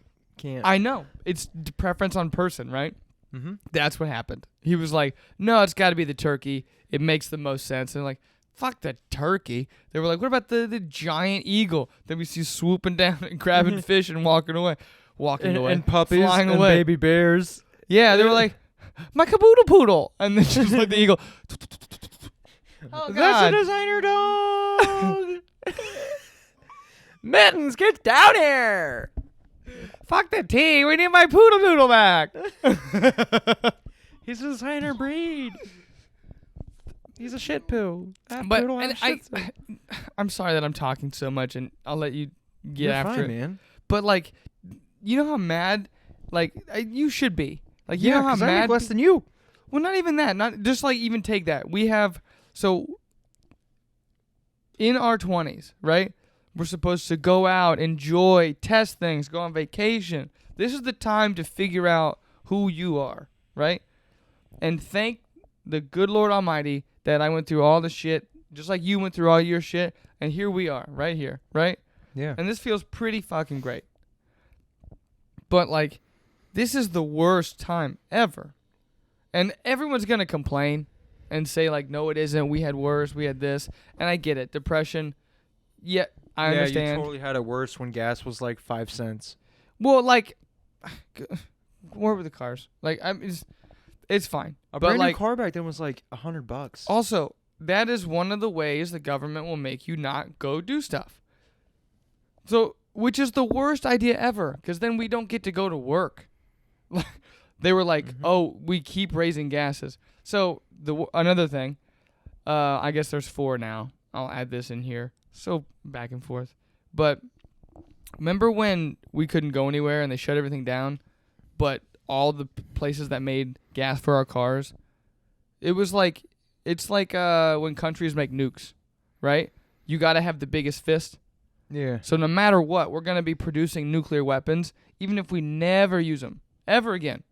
I know. It's preference on person, right? Mm-hmm. That's what happened. He was like, no, it's got to be the turkey. It makes the most sense. And like, fuck the turkey. They were like, what about the giant eagle that we see swooping down and grabbing fish and walking away? And puppies flying and away. baby bears. Yeah, they were like, my caboodle poodle. And then just like the eagle. Oh, That's God. a designer dog. Mittens, get down here. Fuck the tea. We need my poodle noodle back. He's a designer breed. He's a shit poo. That But poodle and has shih tzu. I'm sorry that I'm talking so much, and I'll let you get You're after fine, it. man. But like, you know how mad, like you should be. Like, you Yeah, know how 'cause I mad. make less than you. Well, not even that. Not just like even take that. We have in our 20s, right? We're supposed to go out, enjoy, test things, go on vacation. This is the time to figure out who you are, right? And thank the good Lord Almighty that I went through all the shit, just like you went through all your shit, and here we are, right here, right? Yeah. And this feels pretty fucking great. But like, this is the worst time ever. And everyone's going to complain and say like, no, it isn't. We had worse. We had this. And I get it. Depression. Yeah, I understand. You totally had it worse when gas was like 5 cents. Well, like, where were the cars? Like, It's fine. A But brand like new car back then was like $100. also, that is one of the ways the government will make you not go do stuff. So, which is the worst idea ever, because then we don't get to go to work. They were like, "Oh, we keep raising gases." So another thing, I guess there's 4 now. I'll add this in here. So back and forth. But remember when we couldn't go anywhere and they shut everything down, but all the places that made gas for our cars, it's like when countries make nukes, right? You got to have the biggest fist. Yeah. So no matter what, we're going to be producing nuclear weapons, even if we never use them ever again.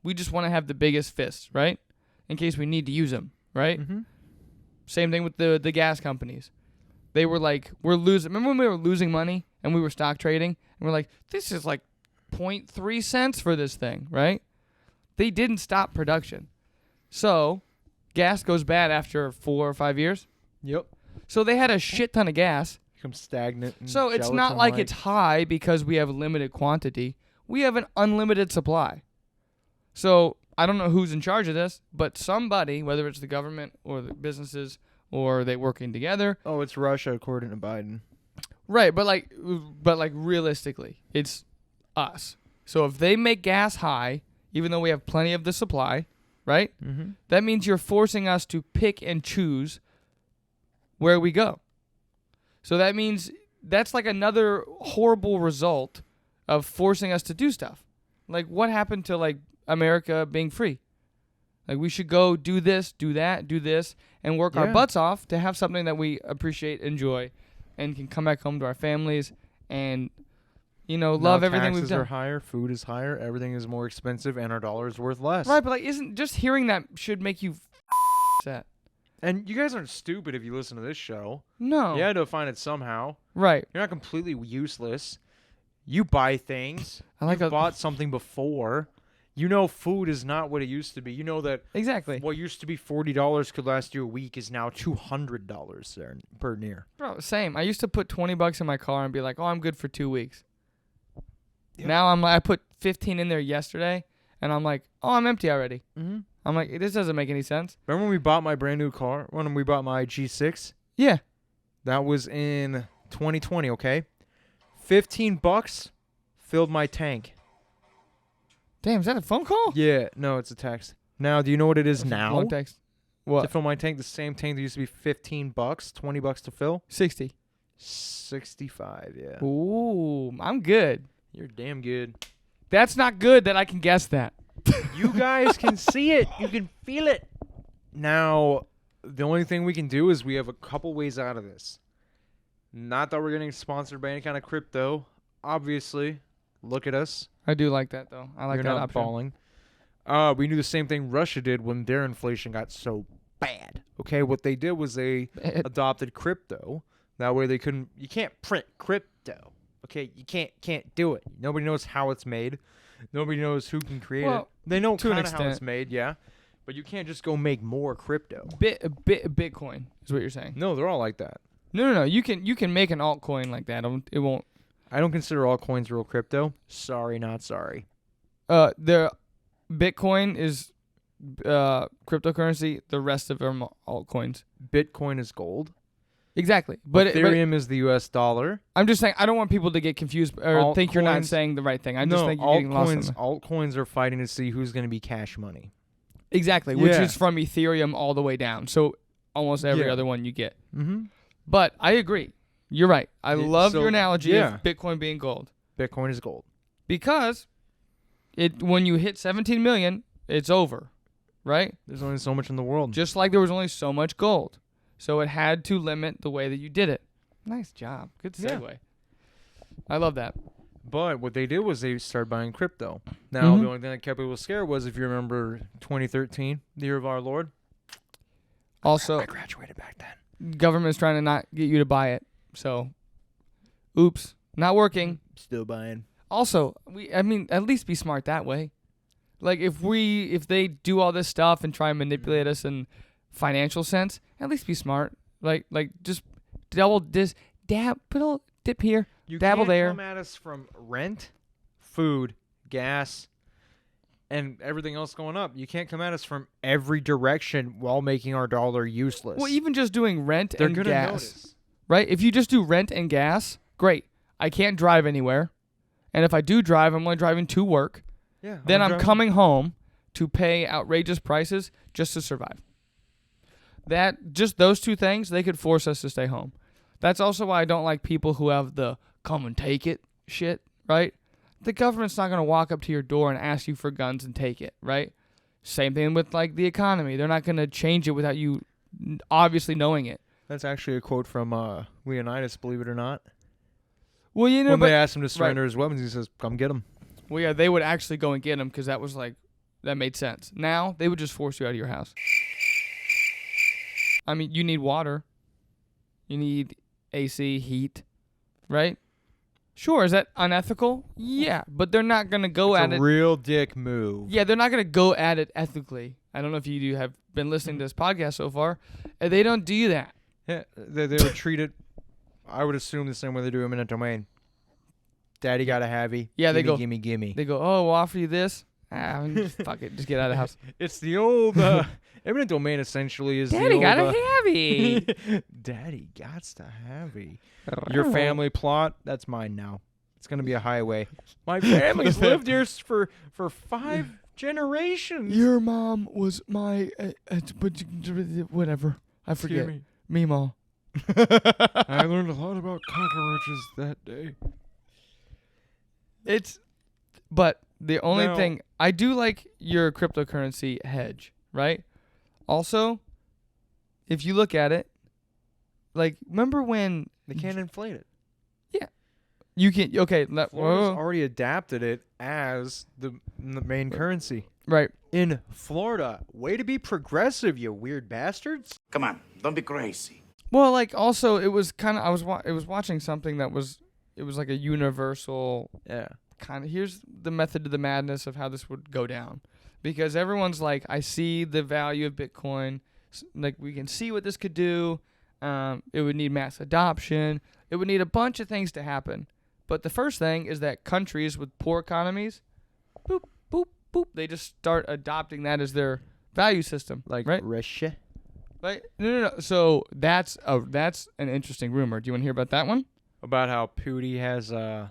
We just want to have the biggest fists, right? In case we need to use them, right? Mm-hmm. Same thing with the gas companies. They were like, we're losing. Remember when we were losing money and we were stock trading? And we're like, this is like 0.3 cents for this thing, right? They didn't stop production. So gas goes bad after 4 or 5 years. Yep. So they had a shit ton of gas. Becomes stagnant. And So it's not like gelatin-like. it's high because we have limited quantity. We have an unlimited supply. So I don't know who's in charge of this, but somebody, whether it's the government or the businesses or they working together. Oh, it's Russia, according to Biden. Right, but like realistically, it's us. So if they make gas high, even though we have plenty of the supply, right? Mm-hmm. That means you're forcing us to pick and choose where we go. So that means that's like another horrible result of forcing us to do stuff. Like what happened to like America being free? Like we should go do this, do that, do this, and work our Yeah. butts off to have something that we appreciate, enjoy, and can come back home to our families and, you know, love everything we've Taxes are done. higher, food is higher, everything is more expensive, and our dollar is worth less. Right, but like isn't just hearing that should make you upset. And you guys aren't stupid if you listen to this show. No. You had to find it somehow. Right. You're not completely useless. You buy things. I like you a- bought something before. You know food is not what it used to be. You know that Exactly. what used to be $40 could last you a week is now $200 there per near. Bro, same. I used to put $20 in my car and be like, "Oh, I'm good for 2 weeks." Yep. Now I'm like, I put 15 in there yesterday, and I'm like, "Oh, I'm empty already." Mm-hmm. I'm like, this doesn't make any sense. Remember when we bought my brand new car? When we bought my G6? Yeah. That was in 2020, okay? $15 filled my tank. Damn, is that a phone call? Yeah, no, it's a text. Now, do you know what it is That's a now? long text. To What? fill my tank, the same tank that used to be $15, $20 to fill. 60. 65, yeah. Ooh, I'm good. You're damn good. That's not good that I can guess that. You guys can see it. You can feel it. Now, the only thing we can do is we have a couple ways out of this. Not that we're getting sponsored by any kind of crypto. Obviously, look at us. I do like that though. I like You're that not option. falling. We knew the same thing Russia did when their inflation got so bad. Okay, what they did was they adopted crypto. That way they couldn't. You can't print crypto. Okay, you can't do it. Nobody knows how it's made. Nobody knows who can create Well, it. They know to an kind of how it's extent. made, yeah. But you can't just go make more crypto. Bitcoin is what you're saying. No, they're all like that. No. You can make an altcoin like that. It won't. I don't consider all coins real crypto. Sorry, not sorry. The Bitcoin is cryptocurrency. The rest of them are altcoins. Bitcoin is gold. Exactly. But Ethereum is the U.S. dollar. I'm just saying I don't want people to get confused or think you're not Altcoins- saying the right thing. I no, just think you're getting lost in altcoins. the- Altcoins are fighting to see who's going to be cash money. Exactly, which Yeah. is from Ethereum all the way down. So almost every Yeah. other one you get. Mm-hmm. But I agree. You're right. I love so, your analogy yeah. of Bitcoin being gold Bitcoin is gold. because when you hit 17 million, it's over, right? There's only so much in the world. Just like there was only so much gold. So it had to limit the way that you did it. Nice job. Good Yeah. segue. I love that. But what they did was they started buying crypto. Now, Mhm. the only thing that kept people scared was, if you remember 2013, the year of our Lord. Also, I graduated back then. government's trying to not get you to buy it. So, oops, not working. Still buying. Also, at least be smart that way. Like if they do all this stuff and try and manipulate us in financial sense, at least be smart. Like just put a little dip here, You dabble can't there. come at us from rent, food, gas, and everything else going up. You can't come at us from every direction while making our dollar useless. Well, even just doing rent they're and gonna gas, notice. right? If you just do rent and gas, great. I can't drive anywhere, and if I do drive, I'm only driving to work. Yeah. Then I'm driving- coming home to pay outrageous prices just to survive. Just those two things, they could force us to stay home. That's also why I don't like people who have the come and take it shit, right? The government's not going to walk up to your door and ask you for guns and take it, right? Same thing with like the economy. They're not going to change it without you obviously knowing it. That's actually a quote from Leonidas, believe it or not. Well, you know, When but they asked him to surrender his weapons, he says, "Come get them." well, yeah, they would actually go and get them because that was like that made sense. Now they would just force you out of your house. I mean, you need water, you need AC, heat, right? Sure, is that unethical? Yeah, but they're not gonna go It's at a it. real dick move. Yeah, they're not gonna go at it ethically. I don't know if you have been listening to this podcast so far. They don't do that. Yeah, they would treat it, I would assume, the same way they do eminent domain. Daddy got a havey. Yeah, they gimme, go- gimme, gimme. They go, oh, we'll offer you this. Fuck it, just get out of the house. It's the old eminent domain. Essentially, is Daddy the old, got a heavy. Daddy gots to havey. Your family plot, that's mine now. It's gonna be a highway. My family's lived here for 5 generations. Your mom was my, whatever. I forget. Meemaw. I learned a lot about cockroaches that day. But the only Now- thing, I do like your cryptocurrency hedge, right? Also, if you look at it, like, remember when They can't inflate it. you can, okay, Florida's already adapted it as the main currency. right. In Florida, way to be progressive, you weird bastards. Come on, don't be crazy. Well, like, also, it was kind of, it was watching something that was, it was like a universal Yeah. kind of, here's the method to the madness of how this would go down. Because everyone's like, I see the value of Bitcoin. Like, we can see what this could do. It would need mass adoption. It would need a bunch of things to happen. But the first thing is that countries with poor economies, boop, boop, boop, they just start adopting that as their value system. Like right? Russia. Right? No. So that's an interesting rumor. Do you want to hear about that one? About how Pooty has a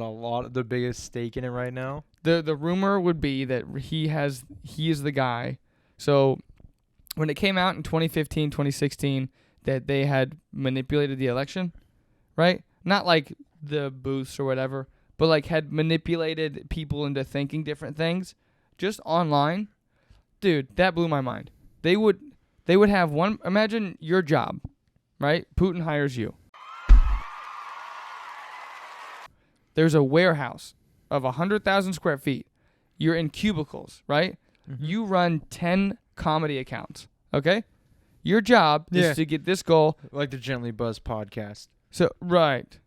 lot of the biggest stake in it right now. The rumor would be that he is the guy. So when it came out in 2015, 2016, that they had manipulated the election, right? Not like the booths or whatever, but like had manipulated people into thinking different things just online. Dude, that blew my mind. They would have one, imagine your job, right? Putin hires you. There's a warehouse of 100,000 square feet. You're in cubicles, right? Mm-hmm. You run 10 comedy accounts, okay? Your job Yeah. is to get this goal. Like the Gently Buzz podcast. So, right.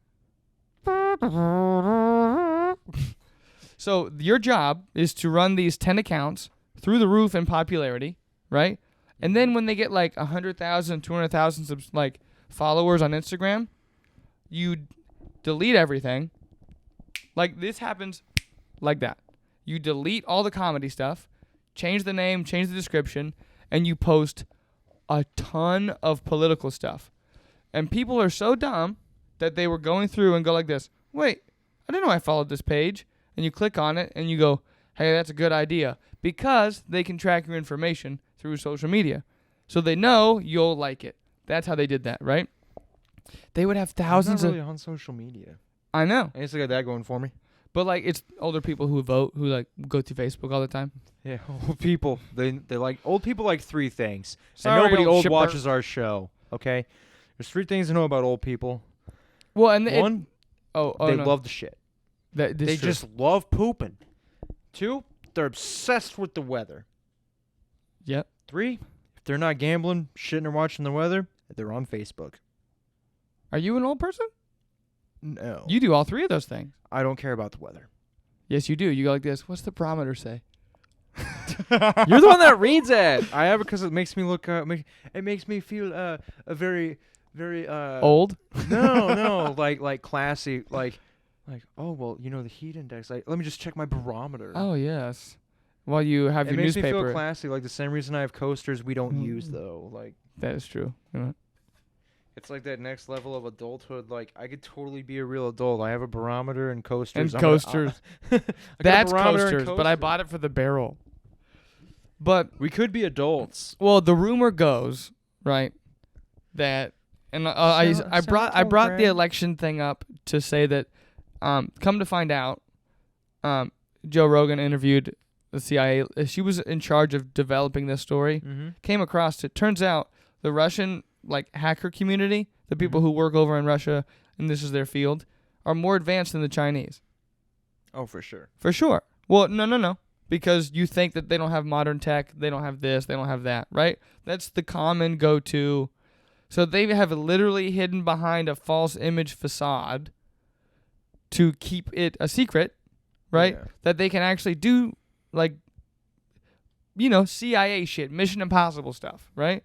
So, your job is to run these 10 accounts through the roof in popularity, right? And then when they get like 100,000, 200,000 like followers on Instagram, you delete everything. Like, this happens like that. You delete all the comedy stuff, change the name, change the description, and you post a ton of political stuff. And people are so dumb that they were going through and go like this, wait, I didn't know I followed this page. And you click on it and you go, hey, that's a good idea. Because they can track your information through social media. So they know you'll like it. That's how they did that, right? They would have thousands I'm not really of... on social media. I know. I guess I got that going for me. But like, it's older people who vote, who like go through Facebook all the time. Yeah, old people. They like old people like 3 things. Sorry, and nobody old old shipper. watches our show. Okay, there's 3 things to know about old people. Well, and One, they no. love the shit. That, this They is true. just love pooping. 2, they're obsessed with the weather. Yep. 3, if they're not gambling, shitting, or watching the weather, they're on Facebook. Are you an old person? No, You do all 3 of those things. I don't care about the weather. Yes, you do. You go like this. What's the barometer say? You're the one that reads it. I have it because it makes me look. It makes me feel a very, very Old? No, like classy, like oh well, you know the heat index. Like let me just check my barometer. Oh, yes. while you have It your makes me newspaper. feel classy. Like the same reason I have coasters we don't use though. Like That is true. You know? it's like that next level of adulthood. Like I could totally be a real adult. I have a barometer and coasters. And coasters. I got a That's barometer and coasters, but I coasters. bought it for the barrel. But We could be adults. well, the rumor goes right that, and I brought the election thing up to say that, come to find out, Joe Rogan interviewed the CIA. She was in charge of developing this story. Mm-hmm. Came across it. Turns out the Russian hacker community, the people who work over in Russia, and this is their field, are more advanced than the Chinese. Oh, for sure. For sure. Well, no. Because you think that they don't have modern tech, they don't have this, they don't have that, right? That's the common go-to. So they have literally hidden behind a false image facade to keep it a secret, right? Yeah. That they can actually do, CIA shit, Mission Impossible stuff, right?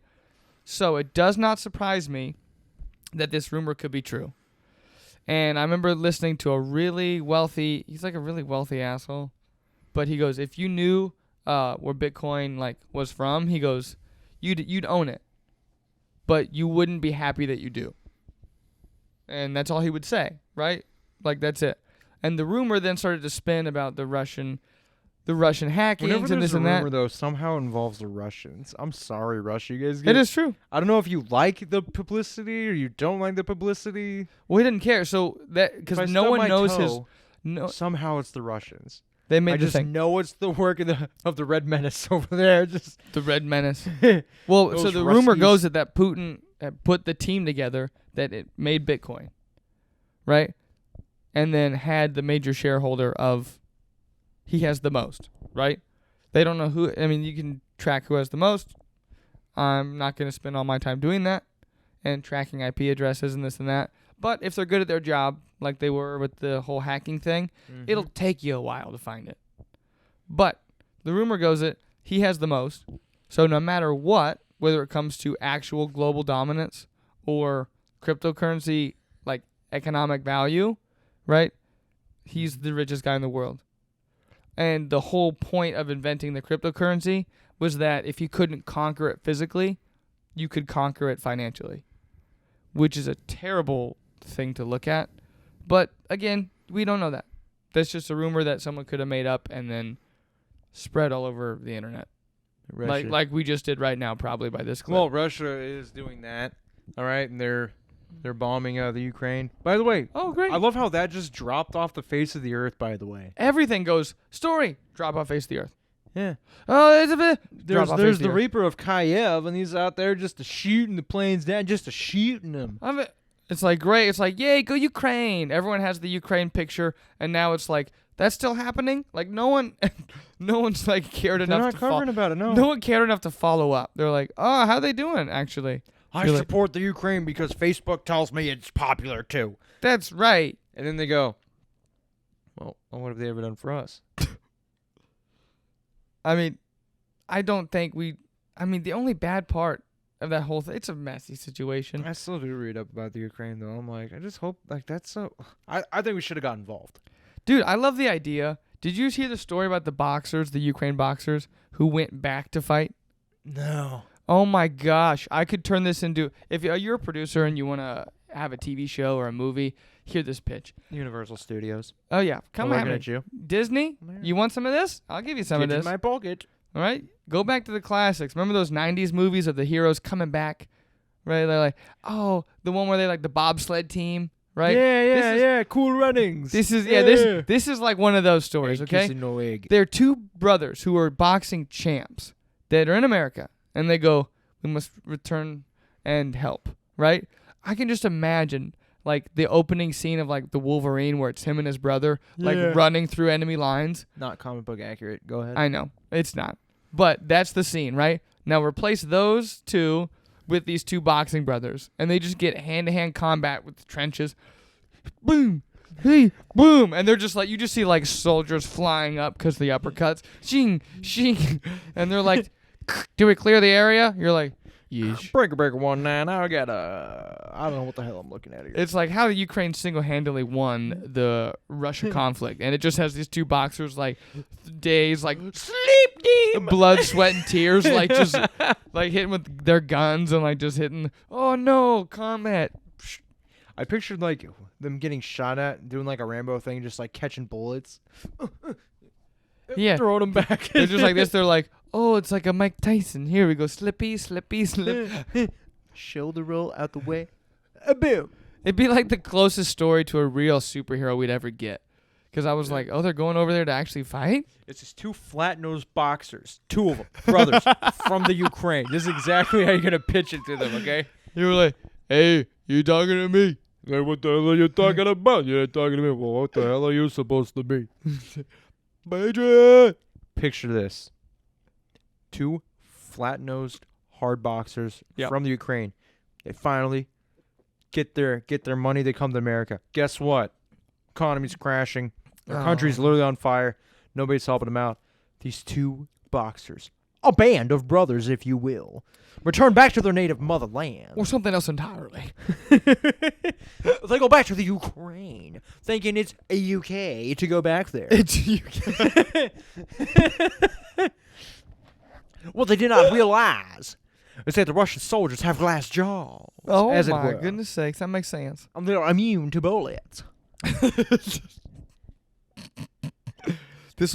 So it does not surprise me that this rumor could be true. And I remember listening to a really wealthy, he's like a really wealthy asshole, but he goes, if you knew where Bitcoin was from, he goes, you'd own it, but you wouldn't be happy that you do. And that's all he would say, right? That's it. And the rumor then started to spin about the Russian hackings Whenever and there's this a and that. rumor, though, somehow involves the Russians. I'm sorry, Russia. You guys It get is true. I don't know if you like the publicity or you don't like the publicity. Well, he didn't care. So that If I because no stub one my knows his toe, no. Somehow it's the Russians. They I made the just thing. know it's the work of the Red Menace over there. Just The Red Menace. Well, so Those the rumor Ruskies. goes that Putin put the team together that it made Bitcoin, right? And then had the major shareholder of, he has the most, right? They don't know who. I mean, you can track who has the most. I'm not going to spend all my time doing that and tracking IP addresses and this and that. But if they're good at their job, like they were with the whole hacking thing, it'll take you a while to find it. But the rumor goes that he has the most. So no matter what, whether it comes to actual global dominance or cryptocurrency, economic value, right? He's the richest guy in the world. And the whole point of inventing the cryptocurrency was that if you couldn't conquer it physically, you could conquer it financially, which is a terrible thing to look at. But again, we don't know that. That's just a rumor that someone could have made up and then spread all over the internet. Russia. Like we just did right now, probably by this clip. Well, Russia is doing that. All right, and they're bombing the Ukraine. By the way, oh, great. I love how that just dropped off the face of the earth. By the way, Everything goes, story, drop off face of the earth. yeah. Oh, it's a bit. drop off face There's of the earth. Reaper of Kiev, and he's out there just shooting the planes down, just shooting them. It's great. It's yay, go Ukraine. Everyone has the Ukraine picture, and now it's that's still happening. No one, no one's cared They're enough not to covering about it. No. No one cared enough to follow up. They're oh, how they doing actually? I You're support the Ukraine because Facebook tells me it's popular too. That's right. And then they go, well, what have they ever done for us? I mean, I don't think the only bad part of that whole thing, it's a messy situation. I still do read up about the Ukraine though. I'm I just hope that's so. I think we should have got involved. Dude, I love the idea. Did you hear the story about the boxers, the Ukraine boxers, who went back to fight? No. Oh my gosh. I could turn this into, if you're a producer and you want to have a TV show or a movie, hear this pitch. Universal Studios. Oh yeah, come I'm on. looking at you. Disney, you want some of this? I'll give you some of Get this. in my pocket. All right? Go back to the classics. Remember those 90s movies of the heroes coming back? Right? They're the one where they the bobsled team, right? Yeah. Cool runnings. This is one of those stories, okay? Kissing no egg. They're two brothers who are boxing champs that are in America, and they go, we must return and help, right? I can just imagine the opening scene of the Wolverine where it's him and his brother running through enemy lines. Not comic book accurate. Go ahead. I know it's not, but that's the scene, right? Now replace those two with these two boxing brothers, and they just get hand-to-hand combat with the trenches. Boom, hey, boom, and they're just you just see soldiers flying up because the uppercuts, shing, shing, and they're do we clear the area? You're Yeesh. Breaker 19. I got I don't know what the hell I'm looking at here. It's like how Ukraine single-handedly won the Russia conflict, and it just has these two boxers like days like Sleep team. blood, sweat, and tears, like just like hitting with their guns and like just hitting. Oh no, combat! I pictured like them getting shot at, doing like a Rambo thing, just like catching bullets. Yeah, Throwing them back. they're just like this. They're like, oh, it's like a Mike Tyson. Here we go, slippy, slippy, slip. Shoulder roll out the way. Boom. It'd be like the closest story to a real superhero we'd ever get. Because I was like, oh, they're going over there to actually fight? It's just two flat-nosed boxers, two of them, brothers from the Ukraine. This is exactly how you're gonna pitch it to them, okay? You were like, hey, you talking to me? Hey, what the hell are you talking about? You're talking to me. Well, what the hell are you supposed to be? Adrian! Picture this. Two flat-nosed hard boxers from the Ukraine. They finally get their money. They come to America. Guess what? Economy's crashing. Their country's literally on fire. Nobody's helping them out. These two boxers, a band of brothers, if you will, return back to their native motherland. Or something else entirely. They go back to the Ukraine, thinking it's a UK to go back there. It's UK. What they did not realize is that the Russian soldiers have glass jaws. Oh, as it my were. goodness sakes. That makes sense. And they're immune to bullets.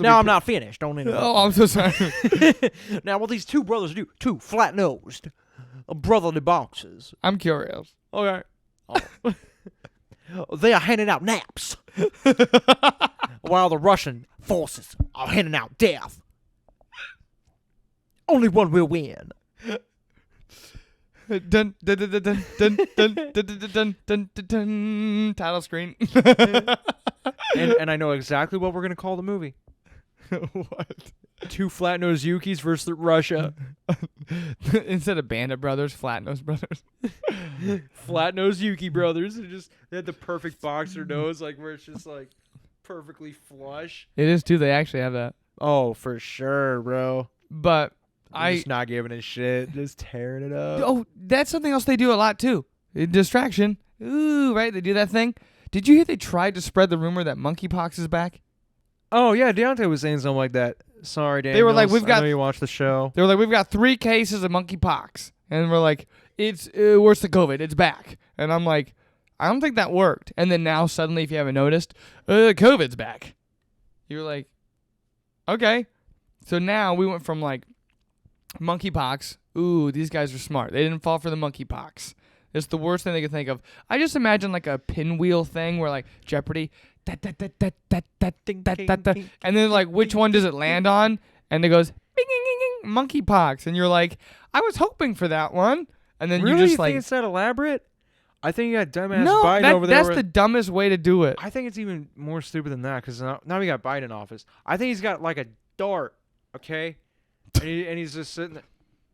Now I'm not finished. Don't interrupt. Oh, I'm so sorry. Now, what these two brothers do, two flat-nosed, brotherly boxers. I'm curious. Okay. They are handing out naps while the Russian forces are handing out death. Only one will win. Dun dun dun dun dun dun dun dun dun dun dun. Title screen. And I know exactly what we're going to call the movie. What? Two flat-nosed Yukis versus Russia. Instead of Band of Brothers, Flat Nose Brothers. Flat-nosed Yuki brothers. They had the perfect boxer nose, like where it's just like perfectly flush. It is too. They actually have that. Oh, for sure, bro. But Just not giving a shit, just tearing it up. Oh, that's something else they do a lot too. Distraction. Ooh, right? They do that thing. Did you hear they tried to spread the rumor that monkeypox is back? Oh yeah, Deontay was saying something like that. Sorry, Daniels. They were like, I know you watched the show. They were like, we've got 3 cases of monkeypox, and we're like, it's worse than COVID. It's back. And I'm like, I don't think that worked. And then now suddenly, if you haven't noticed, COVID's back. You're like, okay. So now we went from like monkeypox. Ooh, these guys are smart. They didn't fall for the monkeypox. It's the worst thing they could think of. I just imagine like a pinwheel thing where like Jeopardy, and then like which one does it land on? And it goes bing, bing, bing, bing, monkeypox, and you're like, I was hoping for that one, and then Really? you just You like, think it's that elaborate? I think you got dumbass no, Biden over there. that's the dumbest way to do it. I think it's even more stupid than that because now we got Biden in office. I think he's got like a dart, okay, and he's just sitting there.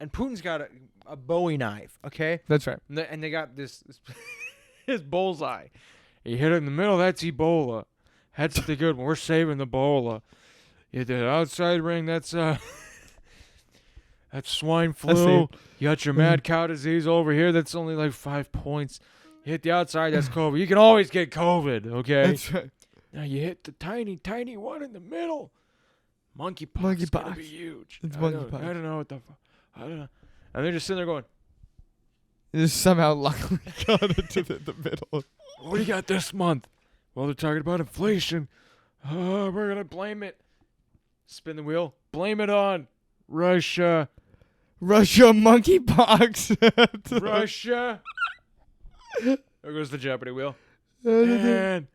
And Putin's got a Bowie knife, okay? That's right. And they got this his bullseye. You hit it in the middle, that's Ebola. That's the good one. We're saving the Ebola. You hit the outside ring, that's swine flu. You got your mad cow disease over here, that's only like 5 points. You hit the outside, that's COVID. You can always get COVID, okay? That's right. Now you hit the tiny, tiny one in the middle. Monkeypox is gonna be huge. It's I monkeypox. don't know what the fuck. I don't know. And they're just sitting there going, Just somehow luckily got into the middle. what do you got this month? Well, they're talking about inflation. We're going to blame it. Spin the wheel. Blame it on Russia. Russia monkeypox. Russia. There goes the Jeopardy wheel. And Never mind.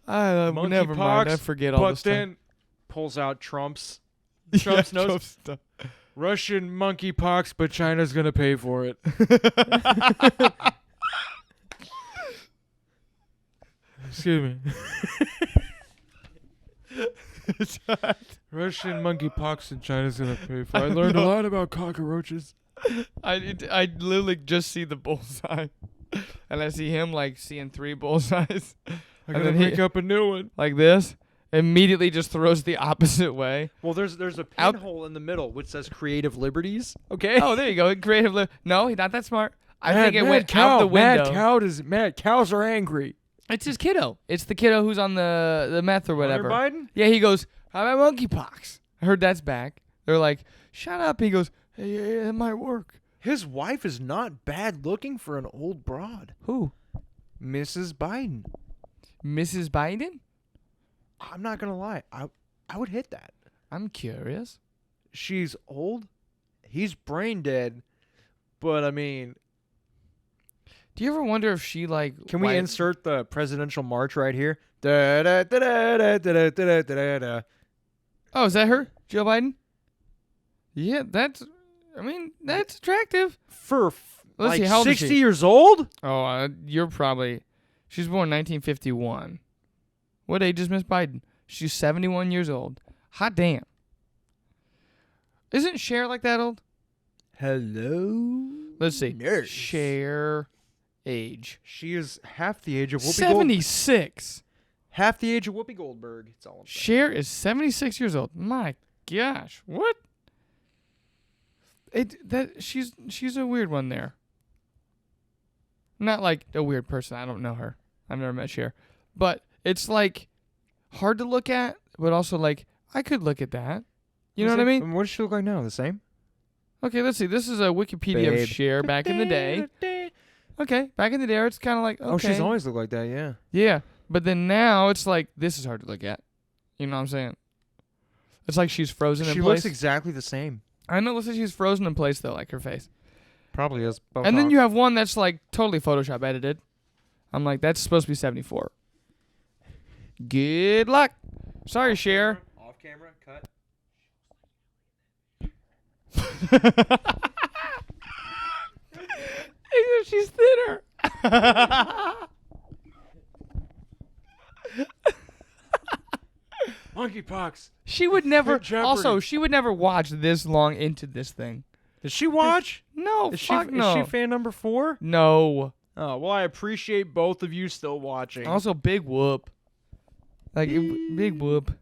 I monkeypox, forget all but this stuff. then pulls out Trump's Yeah, nose. Trump's stuff. Russian monkeypox, but China's going to pay for it. Excuse me. Russian monkeypox and China's going to pay for it. I learned a lot about cockroaches. I literally just see the bullseye, and I see him like seeing 3 bullseyes, I and got to then make up a new one. like this, immediately just throws the opposite way. Well, there's a Out- pinhole in the middle which says creative liberties. Okay. Oh, there you go. Creative. No, he's not that smart. I think it went out the window. Mad cows are angry. It's his kiddo. It's the kiddo who's on the meth or whatever. Biden? Yeah, he goes, how about monkeypox? I heard that's back. They're like, shut up. He goes, hey, it might work. His wife is not bad looking for an old broad. Who? Mrs. Biden. Mrs. Biden? I'm not gonna lie. I would hit that. I'm curious. She's old. He's brain dead. But I mean, Do you ever wonder if she like? can we insert the presidential march right here? Da, da, da, da, da, da, da, da, da, da. Oh, is that her, Joe Biden? Yeah, that's attractive. For Let's like see, how old is 60 she? years old? Oh, you're probably. She's born 1951. What age is Miss Biden? She's 71 years old. Hot damn. Isn't Cher like that old? Hello. Let's see. Nurse. Cher age. She is half the age of Whoopi Goldberg. 76. Half the age of Whoopi Goldberg. It's all I'm saying. Cher is 76 years old. My gosh. What? She's a weird one there. Not like a weird person. I don't know her. I've never met Cher. But it's like hard to look at, but also like I could look at that. You know what I mean? What does she look like now? The same? Okay, let's see. This is a Wikipedia of Babe. Cher back in the day. Okay, back in the day, it's kind of like, okay. Oh, she's always looked like that, yeah. Yeah, but then now it's like, this is hard to look at. You know what I'm saying? It's like she's frozen in She place. looks exactly the same. I know, it looks like she's frozen in place, though, like her face. Probably is. And then you have one that's like totally Photoshop edited. I'm like, that's supposed to be 74. Good luck. Sorry, Cher. Off camera, cut. She's thinner. Monkeypox. She would never. Jeopardy. Also, she would never watch this long into this thing. Did she watch? No, Is she, fuck no. is she fan number 4? No. Oh, well, I appreciate both of you still watching. Also, big whoop. Like big whoop.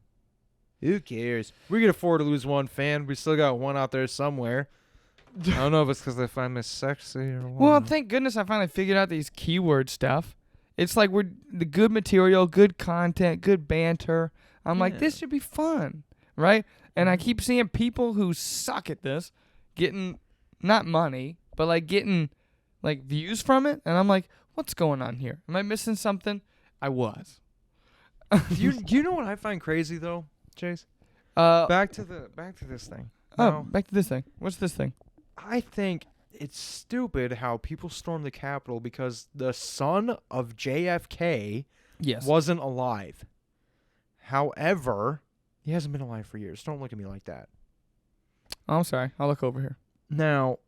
Who cares? We can afford to lose one fan. We still got one out there somewhere. I don't know if it's because they find me sexy or what. Well, thank goodness I finally figured out these keyword stuff. It's like we're the good material, good content, good banter. I'm like, this should be fun, right? And I keep seeing people who suck at this getting not money, but like getting like views from it, and I'm like, what's going on here? Am I missing something? I was. Do you know what I find crazy though, Chase? Oh, Back to this thing. back to this thing. What's this thing? I think it's stupid how people storm the Capitol because the son of JFK Yes. wasn't alive. However, he hasn't been alive for years. Don't look at me like that. Oh, I'm sorry. I'll look over here. Now,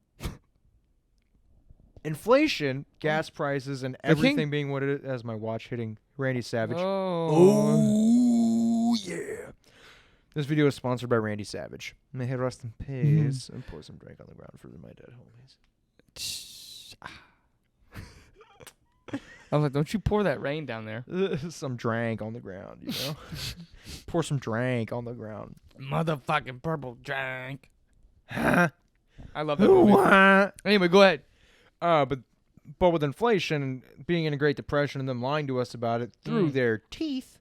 inflation, gas prices, and everything being what it is, as my watch hitting Randy Savage. Oh. Yeah. This video is sponsored by Randy Savage. May he rest in peace. And pour some drink on the ground for my dead homies. I was like, don't you pour that rain down there. Some drank on the ground, you know? Pour some drank on the ground. Motherfucking purple drink. Huh? I love that movie. What? Anyway, go ahead. But with inflation and being in a Great Depression and them lying to us about it through their teeth,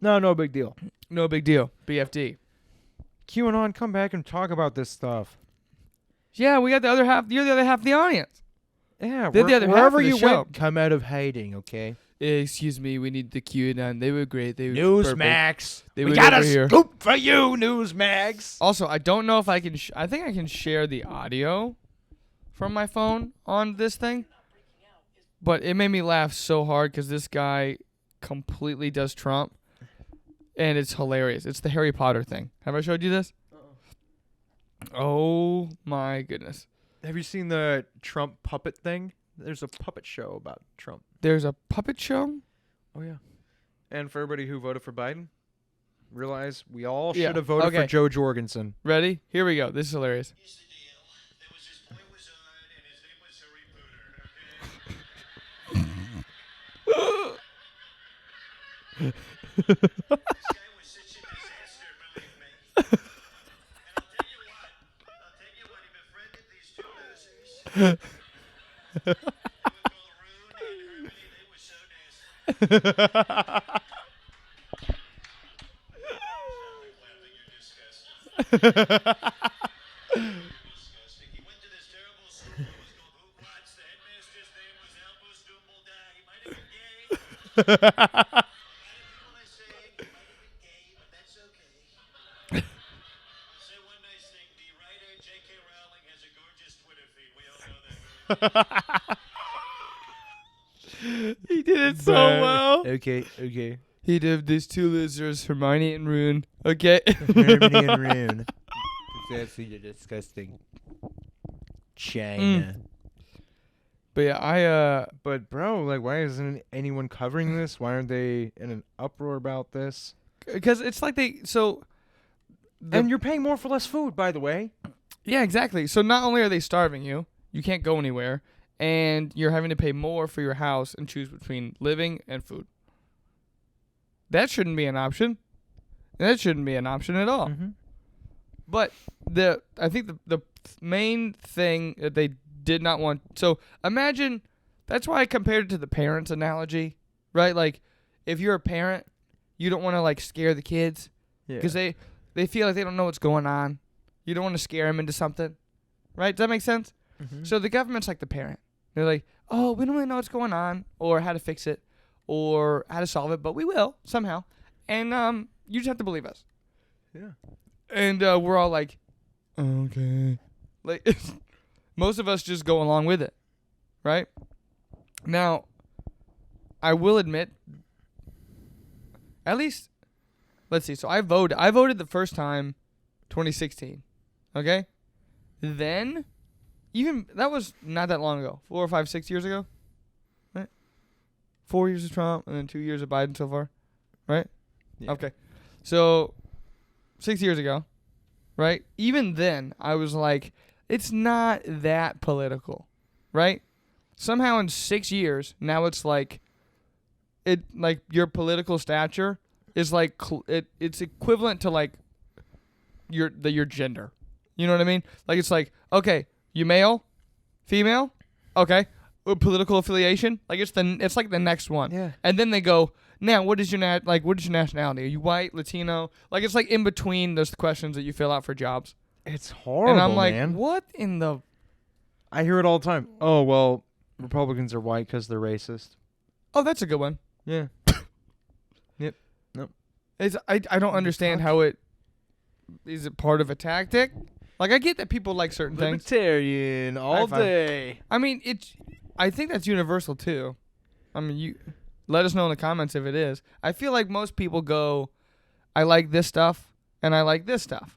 no big deal. No big deal. BFD. QAnon, come back and talk about this stuff. Yeah, we got the other half. You're the other half of the audience. Yeah, They're the other half wherever of the you show. went, come out of hiding, okay? Excuse me, we need the QAnon. They were great. They were perfect. Newsmax. They We were got over a here. scoop for you, Newsmax. Also, I don't know if I can. I think I can share the audio from my phone on this thing. But it made me laugh so hard because this guy completely does Trump. And it's hilarious. It's the Harry Potter thing. Have I showed you this? Oh, my goodness. Have you seen the Trump puppet thing? There's a puppet show about Trump. There's a puppet show? Oh, yeah. And for everybody who voted for Biden, realize we all Yeah, should have voted okay. for Joe Jorgensen. Ready? Here we go. This is hilarious. Here's the deal. There was this boy wizard, and his name was Harry Potter. Okay? This guy was They were called Rune and Hermione. They were so nasty. Laughing, you're disgusting. Disgusting. He went to this terrible school. It was called Hogwarts. The headmaster's name was Albus Dumbledore. He might have been gay. A lot of people are saying he might have been gay, but that's okay. I'll say one nice thing. The writer J.K. Rowling has a gorgeous Twitter feed. We all know that very well. He did it so well. Okay, okay. He did these two losers, Hermione and Rune. Okay. Hermione and Rune. It's absolutely disgusting. China. But yeah, But bro, like, why isn't anyone covering this? Why aren't they in an uproar about this? because it's like And you're paying more for less food, by the way. yeah, exactly. So not only are they starving you, you can't go anywhere, and you're having to pay more for your house and choose between living and food. That shouldn't be an option. That shouldn't be an option at all. Mm-hmm. But I think the main thing that they did not want. So imagine, that's why I compared it to the parents analogy, right? Like, if you're a parent, you don't want to like scare the kids because they feel like they don't know what's going on. You don't want to scare them into something, right? Does that make sense? Mm-hmm. So the government's like the parent. They're like, oh, we don't really know what's going on or how to fix it or how to solve it, but we will somehow. And you just have to believe us. Yeah. And we're all like, okay. Like, most of us just go along with it, right? Now, I will admit, at least, let's see. So I voted the first time, 2016. Okay? Then, even, that was not that long ago. 4 or 5, 6 years ago. Right? 4 years of Trump and then 2 years of Biden so far. Right? Yeah. Okay. So, 6 years ago, right? Even then, I was like, it's not that political, right? Somehow in 6 years, now it's like, your political stature is like, it's equivalent to like your gender. You know what I mean? Like, it's like, okay, you male, female, okay, political affiliation, like it's like the next one. Yeah. And then they go, now what is your nationality? Are you white, Latino? Like, it's like in between those questions that you fill out for jobs. It's horrible, And I'm like, man. what in the? I hear it all the time. Oh, well, Republicans are white because they're racist. Oh, that's a good one. Yeah. Yep. Nope. I don't understand how it is it part of a tactic. Like, I get that people like certain things. Libertarian all High five. day. I mean, I think that's universal too. I mean, you let us know in the comments if it is. I feel like most people go, I like this stuff and I like this stuff.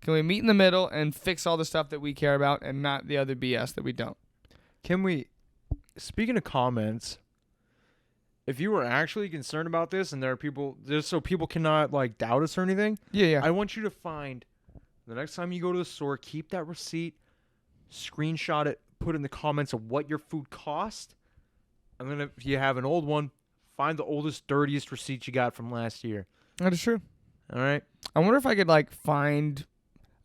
Can we meet in the middle and fix all the stuff that we care about and not the other BS that we don't? Can we, speaking of comments, if you were actually concerned about this and there are people, just so people cannot like doubt us or anything, Yeah. I want you to find, the next time you go to the store, keep that receipt, screenshot it, put in the comments of what your food cost, and then if you have an old one, find the oldest, dirtiest receipt you got from last year. That is true. All right? I wonder if I could like find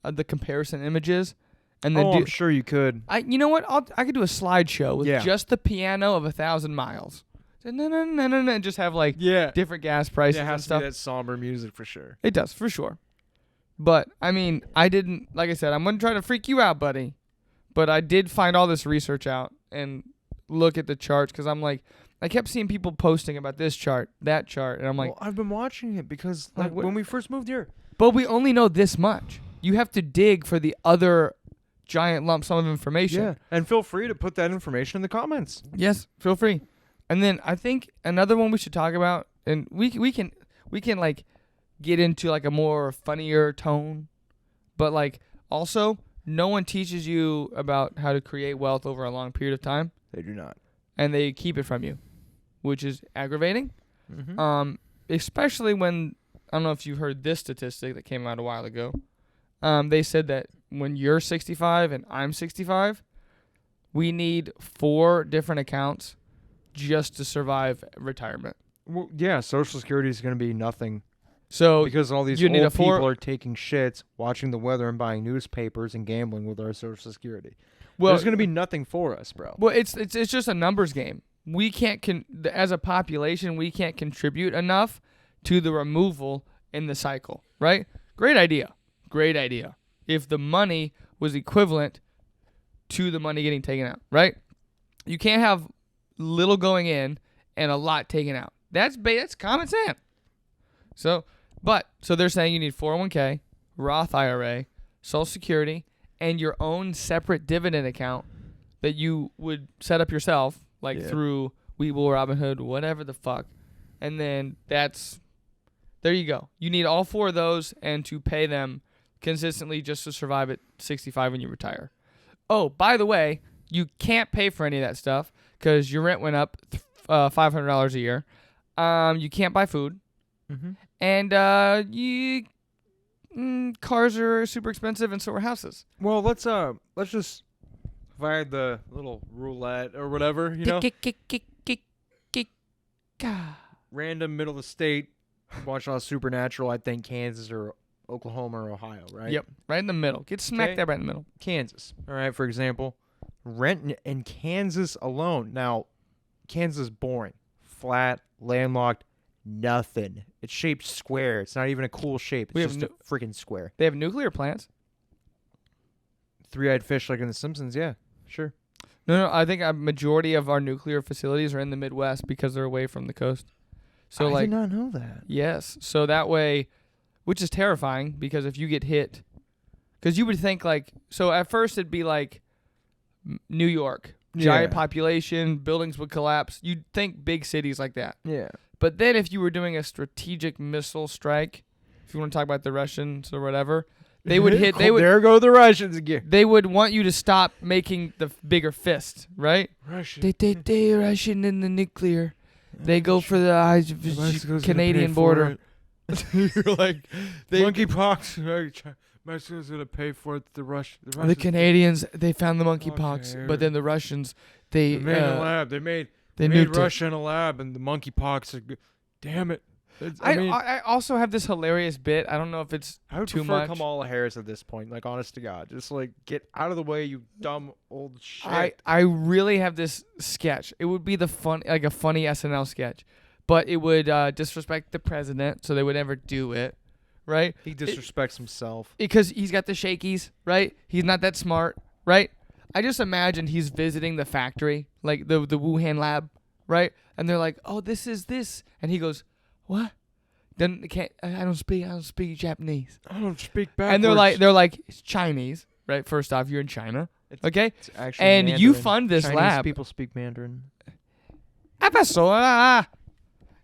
the comparison images and then Oh, do. I'm sure you could. You know what? I could do a slideshow with Yeah. just the piano of 1,000 miles. And just have like Yeah. different gas prices It and has to stuff. be that somber music for sure. It does, for sure. But, I mean, I didn't, like I said, I'm going to try to freak you out, buddy. But I did find all this research out and look at the charts because I'm like, I kept seeing people posting about this chart, that chart, and I'm like, Well, I've been watching it because Like, like what- when we first moved here. but we only know this much. You have to dig for the other giant lump sum of information. Yeah. And feel free to put that information in the comments. Yes, feel free. And then I think another one we should talk about, and we can like get into like a more funnier tone, but like also no one teaches you about how to create wealth over a long period of time, They do not. and they keep it from you, which is aggravating. Mm-hmm. Especially when, I don't know if you've heard this statistic that came out a while ago. They said that when you're 65 and I'm 65, we need 4 different accounts just to survive retirement. Well, yeah, Social Security is going to be nothing So because all these you need old a four- people are taking shits, watching the weather, and buying newspapers and gambling with our Social Security. Well, there's going to be nothing for us, bro. Well, it's just a numbers game. We can't as a population, we can't contribute enough to the removal in the cycle, right? Great idea. If the money was equivalent to the money getting taken out, right? You can't have little going in and a lot taken out. That's common sense. So they're saying you need 401k, Roth IRA, Social Security, and your own separate dividend account that you would set up yourself, through Webull, Robinhood, whatever the fuck. And then there you go. You need all 4 of those and to pay them consistently just to survive at 65 when you retire. Oh, by the way, you can't pay for any of that stuff because your rent went up $500 a year. You can't buy food. Mm-hmm. And cars are super expensive, and so are houses. Well, let's just via the little roulette or whatever, you know, random middle of the state. Watch all Supernatural. I think Kansas or Oklahoma or Ohio, right? Yep, right in the middle. Get smack Okay. dab right in the middle. Kansas. All right, for example, rent in Kansas alone. Now, Kansas is boring, flat, landlocked, nothing. It's shaped square. It's not even a cool shape. It's We have just a freaking square. They have nuclear plants. Three-eyed fish like in The Simpsons. Yeah, sure. No, I think a majority of our nuclear facilities are in the Midwest because they're away from the coast. So I did not know that. yes. So that way, which is terrifying because if you get hit, because you would think so at first it'd be like New York, giant Yeah. population, buildings would collapse. You'd think big cities like that. Yeah. But then if you were doing a strategic missile strike, if you want to talk about the Russians or whatever, they would hit. There go the Russians again. They would want you to stop making the bigger fist, right? Russian. They Russian in the nuclear. They go for the Canadian border. You're like monkeypox. Mexico's gonna pay for it. The Russians. The Canadians, they found the monkeypox, Okay. but then the Russians, they They made a lab. They made nuked it. Russia in a lab, and the monkeypox. Damn it. I also have this hilarious bit. I don't know if it's I would too prefer much. Kamala Harris at this point. Like, honest to God, just like get out of the way, you dumb old shit. I really have this sketch. It would be a funny SNL sketch, but it would disrespect the president, so they would never do it, right? He disrespects himself. Because he's got the shakies, right? He's not that smart, right? I just imagine he's visiting the factory, like the Wuhan lab, right? And they're like, "Oh, this is this," and he goes, "What?" Then I don't speak Japanese. I don't speak backwards. And they're like, "It's Chinese, right?" First off, you're in China, okay? It's actually And you Mandarin. fund this Chinese lab. people speak Mandarin.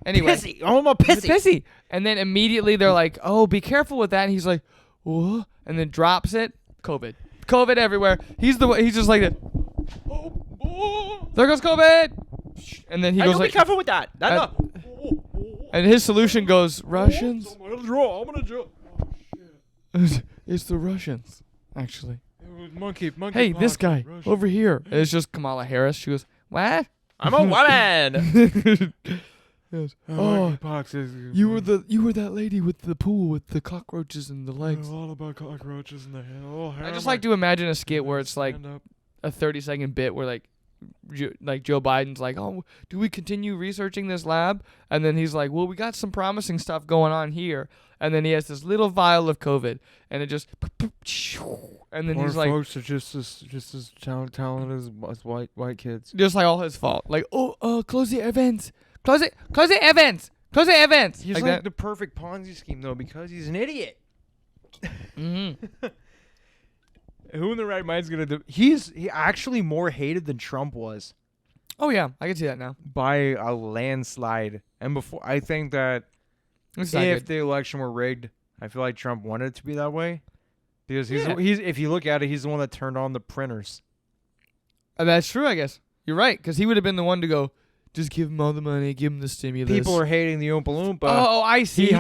Anyway, Pissy. I'm a pissy. pissy. And then immediately they're like, "Oh, be careful with that." And he's like, "What?" And then drops it. COVID everywhere. He's just like that. There goes COVID. And then he Hey, goes don't be like, careful with that. Uh, and his solution goes, "Russians." I'm gonna draw. It's the Russians, actually. Monkey. Hey, this guy over here. And it's just Kamala Harris. She goes, "What?" I'm a woman. Oh, monkeypox is. you were that lady with the pool with the cockroaches and the legs. all about cockroaches in the hell. I just like to imagine a skit where it's like a 30-second bit where like Joe Biden's like, "Oh, do we continue researching this lab?" And then he's like, "Well, we got some promising stuff going on here." And then he has this little vial of COVID, and it just, and then he's like, folks are just as talented as white kids. just like all his fault. Like, close the events, close the events. He's like the perfect Ponzi scheme though, because he's an idiot. Mm-hmm. Who in the right mind's gonna do? He actually more hated than Trump was Oh yeah, I can see that now. by a landslide. And before, I think that It's not if good. the election were rigged, I feel like Trump wanted it to be that way, because he's Yeah. if you look at it, he's the one that turned on the printers. That's true, I guess. You're right, because he would have been the one to go, just give him all the money, give him the stimulus. People are hating the Oompa Loompa. Oh, I see. he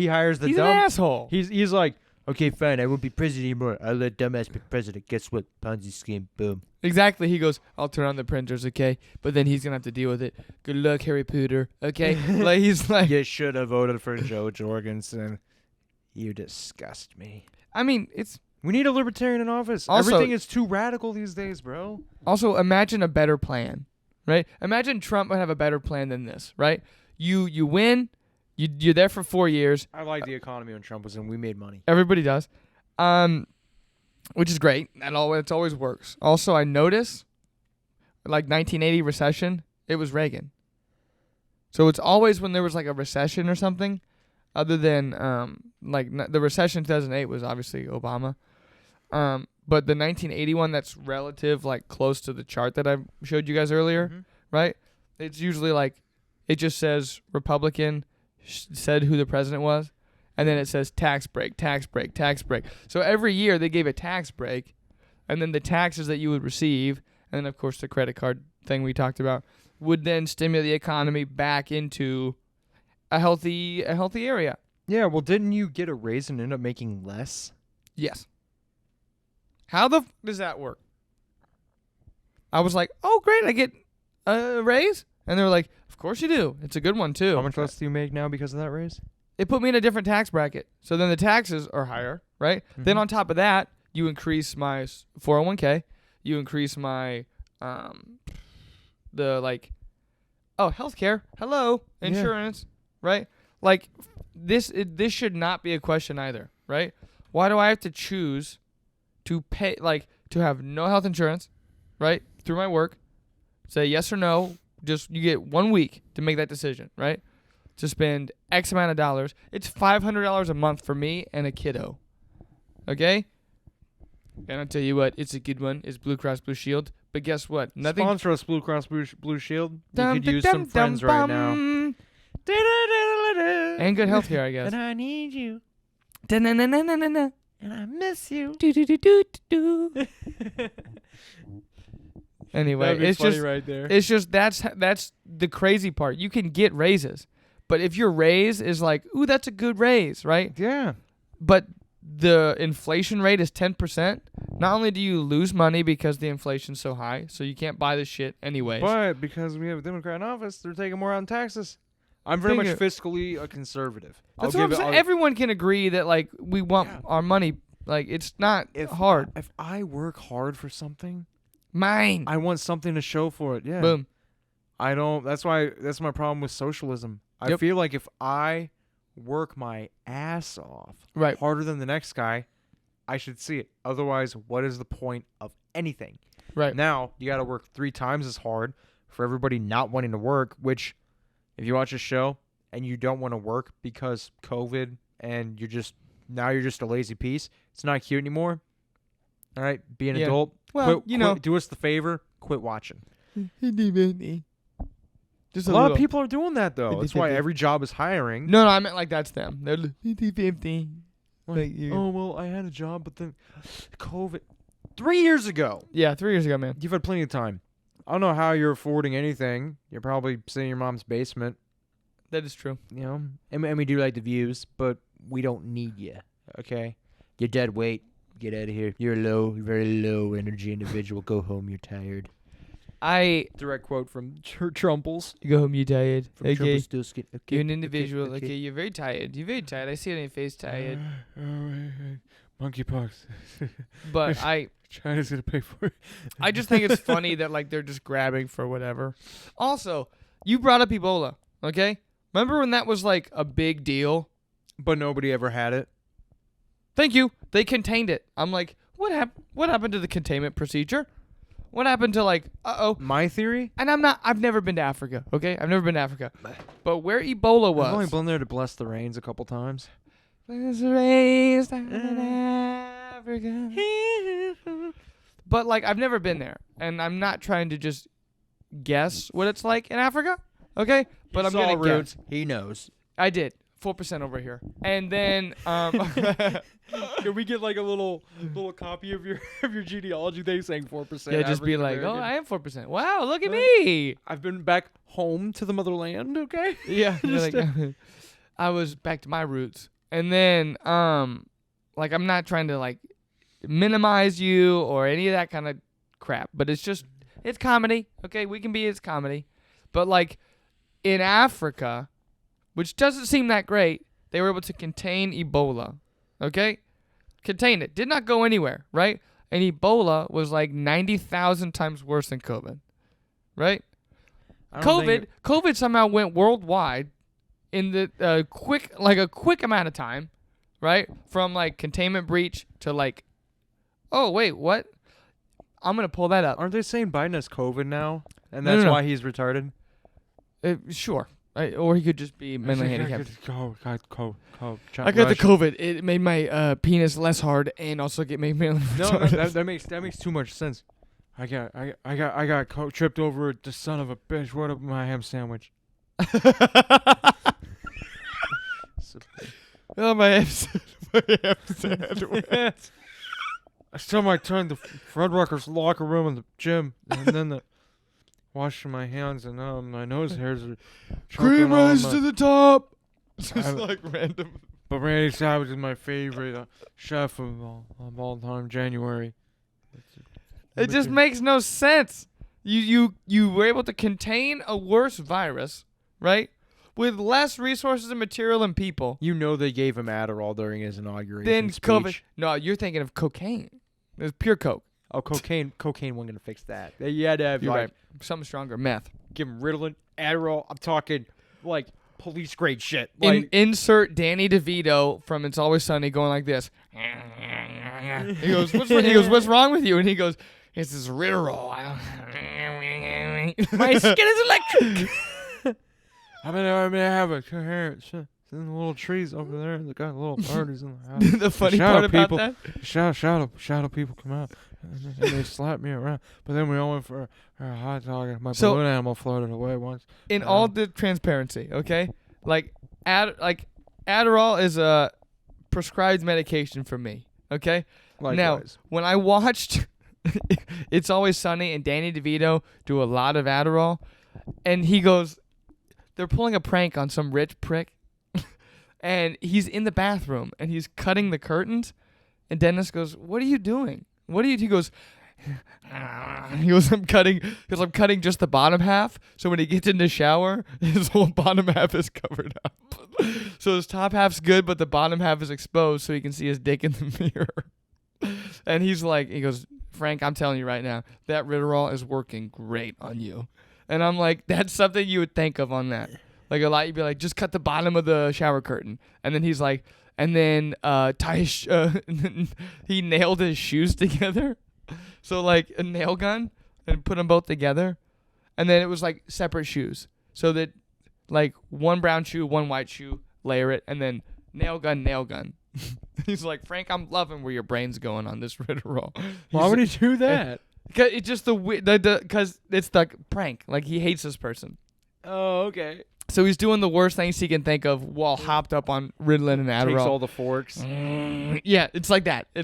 hires the He's dumb. an asshole. He's like, okay, fine, I won't be president anymore. I'll let dumbass be president. Guess what? Ponzi scheme. Boom. Exactly. He goes, "I'll turn on the printers, okay?" But then he's gonna have to deal with it. Good luck, Harry Potter. Okay. Like he's like, You should have voted for Joe Jorgensen. You disgust me. I mean, it's We need a libertarian in office. Also- Everything is too radical these days, bro. Also, imagine a better plan, right? Imagine Trump would have a better plan than this, right? You win, you're there for 4 years. I like the economy when Trump was in. We made money. Everybody does, which is great. It always works. Also, I notice, like 1980 recession, it was Reagan. So it's always when there was like a recession or something, other than the recession in 2008 was obviously Obama. But the 1981 that's relative, like close to the chart that I showed you guys earlier, right? It's usually like, it just says Republican said who the president was, and then it says tax break, tax break, tax break. So every year they gave a tax break, and then the taxes that you would receive, and then of course the credit card thing we talked about, would then stimulate the economy back into a healthy area. Yeah, well, didn't you get a raise and end up making less? Yes. How the does that work? I was like, oh, great, I get a raise? And they were like, of course you do. It's a good one, too. How much less do you make now because of that raise? It put me in a different tax bracket. So then the taxes are higher, right? Then on top of that, you increase my 401k. You increase my, healthcare. Hello, insurance, right? Like, this should not be a question either, right? Why do I have to choose to pay, to have no health insurance, right, through my work, say yes or no, just you get 1 week to make that decision, right, to spend X amount of dollars. It's $500 a month for me and a kiddo, okay? And I'll tell you what, it's a good one. It's Blue Cross Blue Shield. But guess what? Nothing. Sponsor us, Blue Cross Blue Shield. We could use some friends right now. And good health care, I guess. And I need you. Da-na-na-na-na-na. And I miss you. Do-do-do-do-do. Anyway, That'd be it's funny just right there. it's just that's the crazy part. You can get raises, but if your raise is like, ooh, that's a good raise, right? Yeah. But the inflation rate is 10%. Not only do you lose money because the inflation's so high, so you can't buy the shit anyways. But because we have a Democrat in office, they're taking more out in taxes. I'm very much Think fiscally a conservative. That's what I'm saying. Everyone can agree that like we want our money. Like it's not hard. If I work hard for something, Mine. I want something to show for it. Yeah. Boom. I don't. That's my problem with socialism. I Yep. feel like if I work my ass off Right. harder than the next guy, I should see it. Otherwise, what is the point of anything? Right. Now, you got to work 3 times as hard for everybody not wanting to work, which if you watch a show and you don't want to work because COVID and you're just a lazy piece, it's not cute anymore. All right, be an Yeah. adult. Well, Quit, do us the favor, quit watching. Just A lot of people are doing that though. That's why every job is hiring. No, I meant like that's them. They're 50-50. Like you. Oh, well, I had a job, but then COVID. 3 years ago. Yeah, 3 years ago, man. You've had plenty of time. I don't know how you're affording anything. You're probably sitting in your mom's basement, That is true. you know. And we do like the views, but we don't need you, okay? You're dead weight. Get out of here. You're very low energy individual. Go home. You're tired. Direct quote from Trumples. You go home, you tired. From Okay. Trumpelstiltskin. Okay. You're an individual. Okay. You're very tired. You're very tired. I see it on your face, tired. Monkeypox. But China's gonna pay for it. I just think it's funny that like they're just grabbing for whatever. Also, you brought up Ebola, okay? Remember when that was like a big deal? But nobody ever had it. Thank you. They contained it. I'm like, what happened to the containment procedure? What happened to like, My theory? And I've never been to Africa, okay? I've never been to Africa. But where Ebola I've only was. been there to bless the rains a couple times. But like I've never been there, and I'm not trying to just guess what it's like in Africa, okay? But I'm gonna guess. He knows. I did 4% over here, and then Can we get like a little copy of your genealogy thing saying 4%? yeah, just be like, oh, I am 4%. Wow, look at me. I've been back home to the motherland. Okay. Yeah, Just like, I was back to my roots, and then like I'm not trying to like minimize you or any of that kind of crap, but it's comedy, okay? We can be it's comedy, but like in Africa, which doesn't seem that great, they were able to contain Ebola, okay? contained it, did not go anywhere, right? And Ebola was like 90,000 times worse than COVID, right? I don't think COVID somehow went worldwide in the quick amount of time, right? From like containment breach to like, oh wait, what? I'm gonna pull that up. Aren't they saying Biden has COVID now, and No, that's no. why he's retarded? Sure, or he could just be mentally handicapped. I got the COVID. It made my penis less hard and also made me No, retarded. that makes too much sense. I got tripped over the son of a bitch. What up my ham sandwich? Oh my ham sandwich. I still might turn the Fred Rucker's locker room in the gym, and then washing my hands, and now my nose hairs are Cream choking all rise my- to the top. Just I- like random. But Randy Savage is my favorite chef of all time. January. It just makes no sense. You were able to contain a worse virus, right? With less resources and material and people You know they gave him Adderall during his inauguration than speech. COVID. No, you're thinking of cocaine. It was pure coke. Oh, cocaine wasn't gonna fix that. You had to have You're like right. Something stronger. Meth. give him Ritalin, Adderall. I'm talking like police grade shit. Insert Danny DeVito from It's Always Sunny going like this. He goes, what's wrong with you? And he goes, it's this Ritalol. my skin is electric. I'm gonna have a coherent shit. In the little trees over there, they got little parties in the house. The funny shadow part about people, that? Shadow people come out and they slap me around. But then we all went for a hot dog and my So- balloon animal floated away once. In all the transparency, okay? Like Adderall is a prescribed medication for me, okay? Now, Likewise. when I watched It's Always Sunny and Danny DeVito do a lot of Adderall, and he goes, they're pulling a prank on some rich prick, and he's in the bathroom, and he's cutting the curtains, and Dennis goes, what are you doing? He goes, I'm cutting just the bottom half, so when he gets in the shower, his whole bottom half is covered up. So his top half's good, but the bottom half is exposed, so he can see his dick in the mirror. And he goes, Frank, I'm telling you right now, that Ritalol is working great on you. And I'm like, that's something you would think of on that. Like a lot, you'd be like, just cut the bottom of the shower curtain. And then he's like, and then tie his he nailed his shoes together. So like a nail gun and put them both together. And then it was like separate shoes. So that like one brown shoe, one white shoe, layer it, and then nail gun. He's like, Frank, I'm loving where your brain's going on this Ritalol. Why would he do that? Cause it's just because it's the prank. Like he hates this person. Oh, okay. So he's doing the worst things he can think of while hopped up on Ritalin and Adderall. Takes all the forks. Yeah, it's like that. A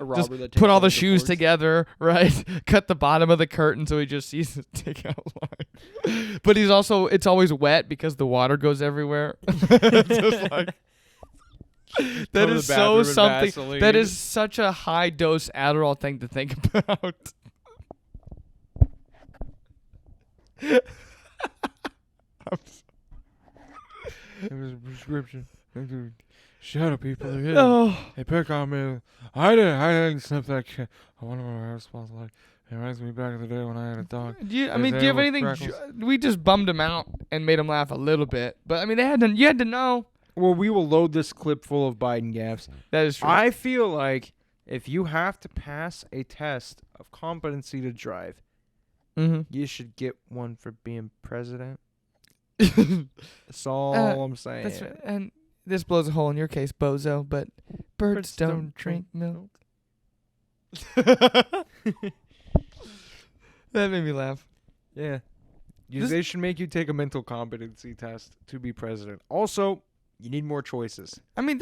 robber Just that put takes all the shoes forks. together, right? Cut the bottom of the curtain so he just sees the dick outline. But it's always wet because the water goes everywhere. It's just like that Go to is the so bathroom something. and Vaseline. That is such a high dose Adderall thing to think about. It was a prescription. Shadow people. Oh. They pick on me. I didn't sniff that shit. I wonder what I was supposed to like. It reminds me back of the day when I had a dog. Do you His have hair was anything? freckles. We just bummed him out and made him laugh a little bit. But I mean, you had to know. Well, we will load this clip full of Biden gaffes. That is true. I feel like if you have to pass a test of competency to drive, you should get one for being president. That's all I'm saying. That's right. And this blows a hole in your case, bozo. But birds don't drink milk. That made me laugh. Yeah. This- They should make you take a mental competency test to be president. Also, you need more choices. I mean,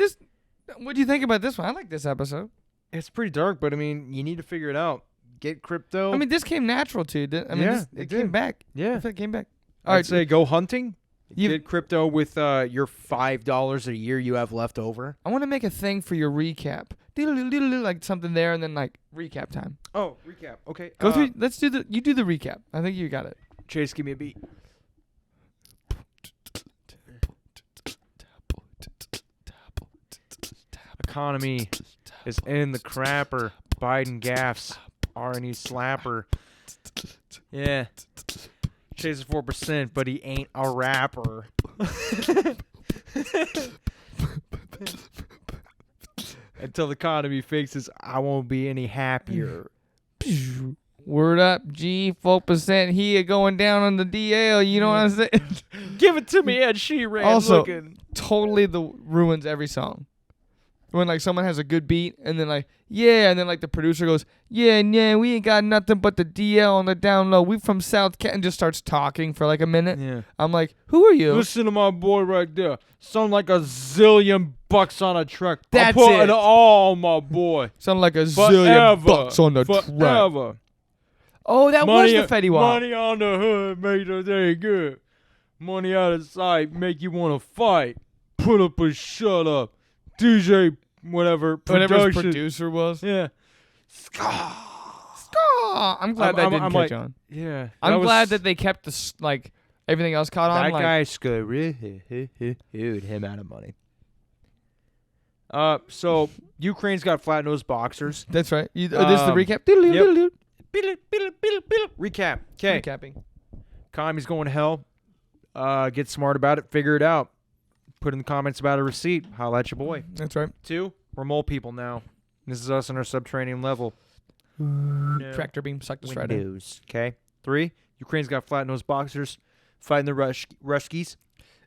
what do you think about this one? I like this episode. It's pretty dark, but I mean, you need to figure it out. Get crypto. I mean, this came natural too. Yeah, it it came did. back. yeah. It came back. I'd say go hunting. You- Get crypto with your $5 a year you have left over. I want to make a thing for your recap. Diddle-diddle-diddle, like something there, and then like recap time. Oh, recap. Okay. Go through. You do the recap. I think you got it. Chase, give me a beat. Economy is in the crapper. Biden gaffs. R&E slapper. Yeah. Chase is 4%, but he ain't a rapper. Until the economy fixes, I won't be any happier. Word up, G, 4% here going down on the DL. You know what I'm saying? Give it to me, Ed Sheeran. Also, looking. totally ruins every song. When like someone has a good beat and then like yeah, and then like the producer goes yeah, we ain't got nothing but the DL on the down low. We from South Cat and just starts talking for like a minute. Yeah. I'm like, who are you? Listen to my boy right there. Sound like a zillion bucks on a truck. That's I'm putting it. all on my boy. Sound like a zillion bucks on the track. Forever. Oh, that was the Fetty Wap. Money on the hood make the day good. Money out of sight make you want to fight. Put up or shut up. DJ, whatever Whatever his production. producer was. Yeah. I'm glad that didn't catch on. Yeah. I'm glad that they kept the like everything else caught on. that Like, guy screwed him out of money. So Ukraine's got flat nosed boxers. that's right. This is the recap. Yep. Recap. Okay. Recapping. Economy's going to hell. Get smart about it. Figure it out. Put in the comments about a receipt. Holla at your boy. That's right. 2, we're mole people now. This is us on our subterranean level. No. Tractor beam sucked us right in. Windows. Okay. 3, Ukraine's got flat-nosed boxers fighting the Ruskies.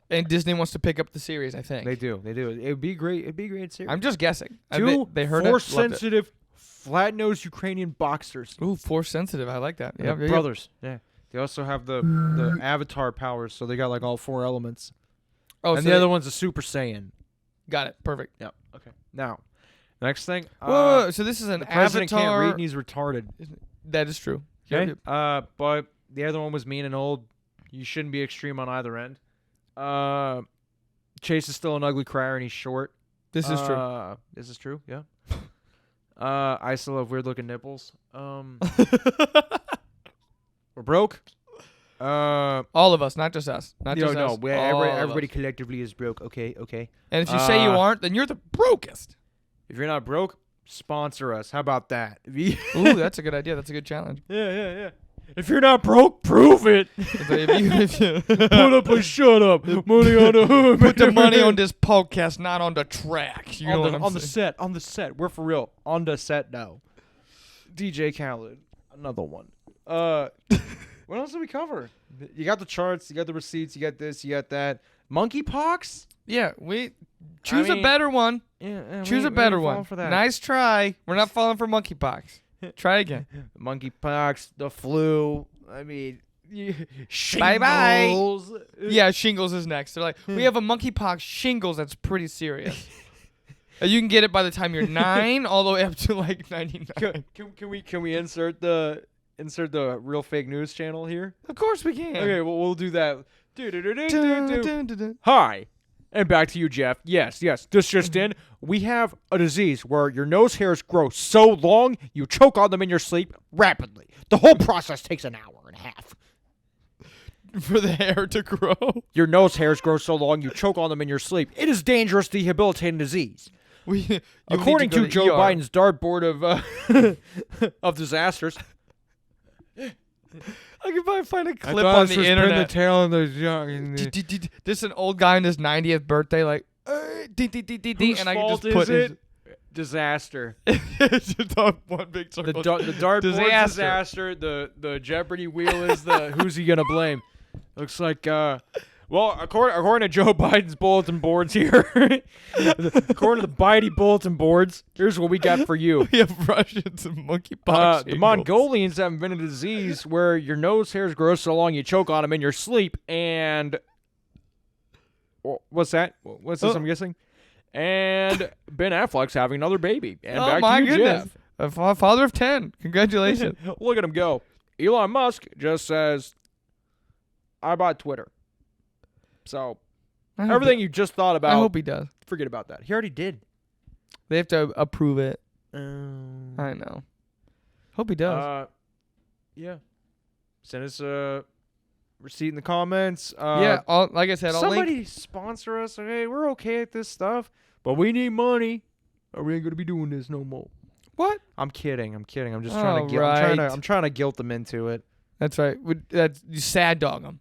And Disney wants to pick up the series, I think. They do. It'd be great. It'd be a great series. I'm just guessing. 2, They heard force-sensitive, flat-nosed Ukrainian boxers. Ooh, force sensitive. I like that. Yeah, Yeah, brothers. Yeah. They also have the avatar powers, so they got like all 4 elements. Oh, And so the other one's a Super Saiyan. got it. Perfect. Yep. Okay. Now, next thing. Whoa, so this is an the president avatar. can't read and he's retarded. That is true. Okay. Yep. But the other one was mean and old. You shouldn't be extreme on either end. Chase is still an ugly crier and he's short. This is true. This is true. Yeah. I still have weird looking nipples. We're broke. All of us, not just us. Not just us. No, All of everybody us. collectively is broke. Okay. And if you say you aren't, then you're the brokest. If you're not broke, sponsor us. How about that? Ooh, that's a good idea. That's a good challenge. Yeah. If you're not broke, prove it. if you Put up or shut up. Money on the hood. put the money on this podcast, not on the track. You know what I'm on the saying? set. On the set. We're for real. On the set now. DJ Khaled. Another one. What else did we cover? You got the charts. You got the receipts. You got this. You got that. Monkeypox? Yeah, we choose a mean, better one. Yeah. Choose we a better ain't falling one. For that. Nice try. We're not falling for monkeypox. Try again. Monkeypox, the flu. I mean, Bye-bye. shingles. Yeah, shingles is next. They're like, we have a monkeypox shingles that's pretty serious. You can get it by the time you're 9, all the way up to like 99. Can we insert the real fake news channel here? Of course we can. Okay, well we'll do that. Dun, dun, dun, dun. Hi. And back to you, Jeff. Yes. This just in. We have a disease where your nose hairs grow so long you choke on them in your sleep rapidly. The whole process takes an hour and a half. For the hair to grow. Your nose hairs grow so long you choke on them in your sleep. It is dangerous, debilitating disease. According to Joe Biden's dartboard of disasters. I could probably find a clip on the internet. tail on the This is an old guy on his 90th birthday, like, and I can just put his disaster. it's just on one big circle. The dartboard disaster. The Jeopardy wheel is the who's he gonna blame? Looks like well, according to Joe Biden's bulletin boards here, according to the Biden bulletin boards, here's what we got for you. We have Russians and monkeypox. The Mongolians have invented a disease where your nose hairs grow so long you choke on them in your sleep, and what's that? What's this? I'm guessing. And Ben Affleck's having another baby. And Oh back my to you, goodness! Jeff. A father of 10. Congratulations. Look at him go. Elon Musk just says, "I bought Twitter." So everything you just thought about, I hope he does. forget about that. He already did. They have to approve it. I know. Hope he does. Yeah. Send us a receipt in the comments. Yeah, like I said, I'll link. Somebody sponsor us. Okay, we're okay at this stuff, but we need money. we ain't gonna be doing this no more. What? I'm kidding. I'm just Oh, trying to right. I'm trying to guilt them into it. That's right. That's you sad dog them.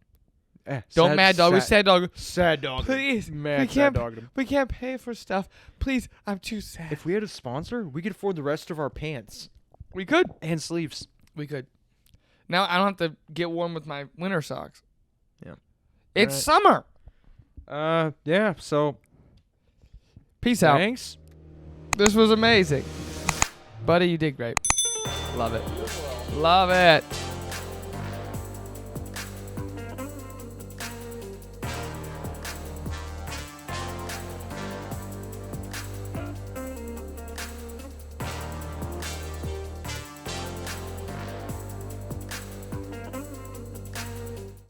Eh, Don't sad- mad dog. We sad- sad dog. Sad dog. Please, Mad we sad can't. dogged 'em. We can't pay for stuff. Please, I'm too sad. If we had a sponsor, we could afford the rest of our pants We could. and sleeves. We could. Now I don't have to get warm with my winter socks. Yeah. It's Alright. summer. Yeah. So Peace out. thanks. This was amazing. Buddy, you did great. Love it. Love it.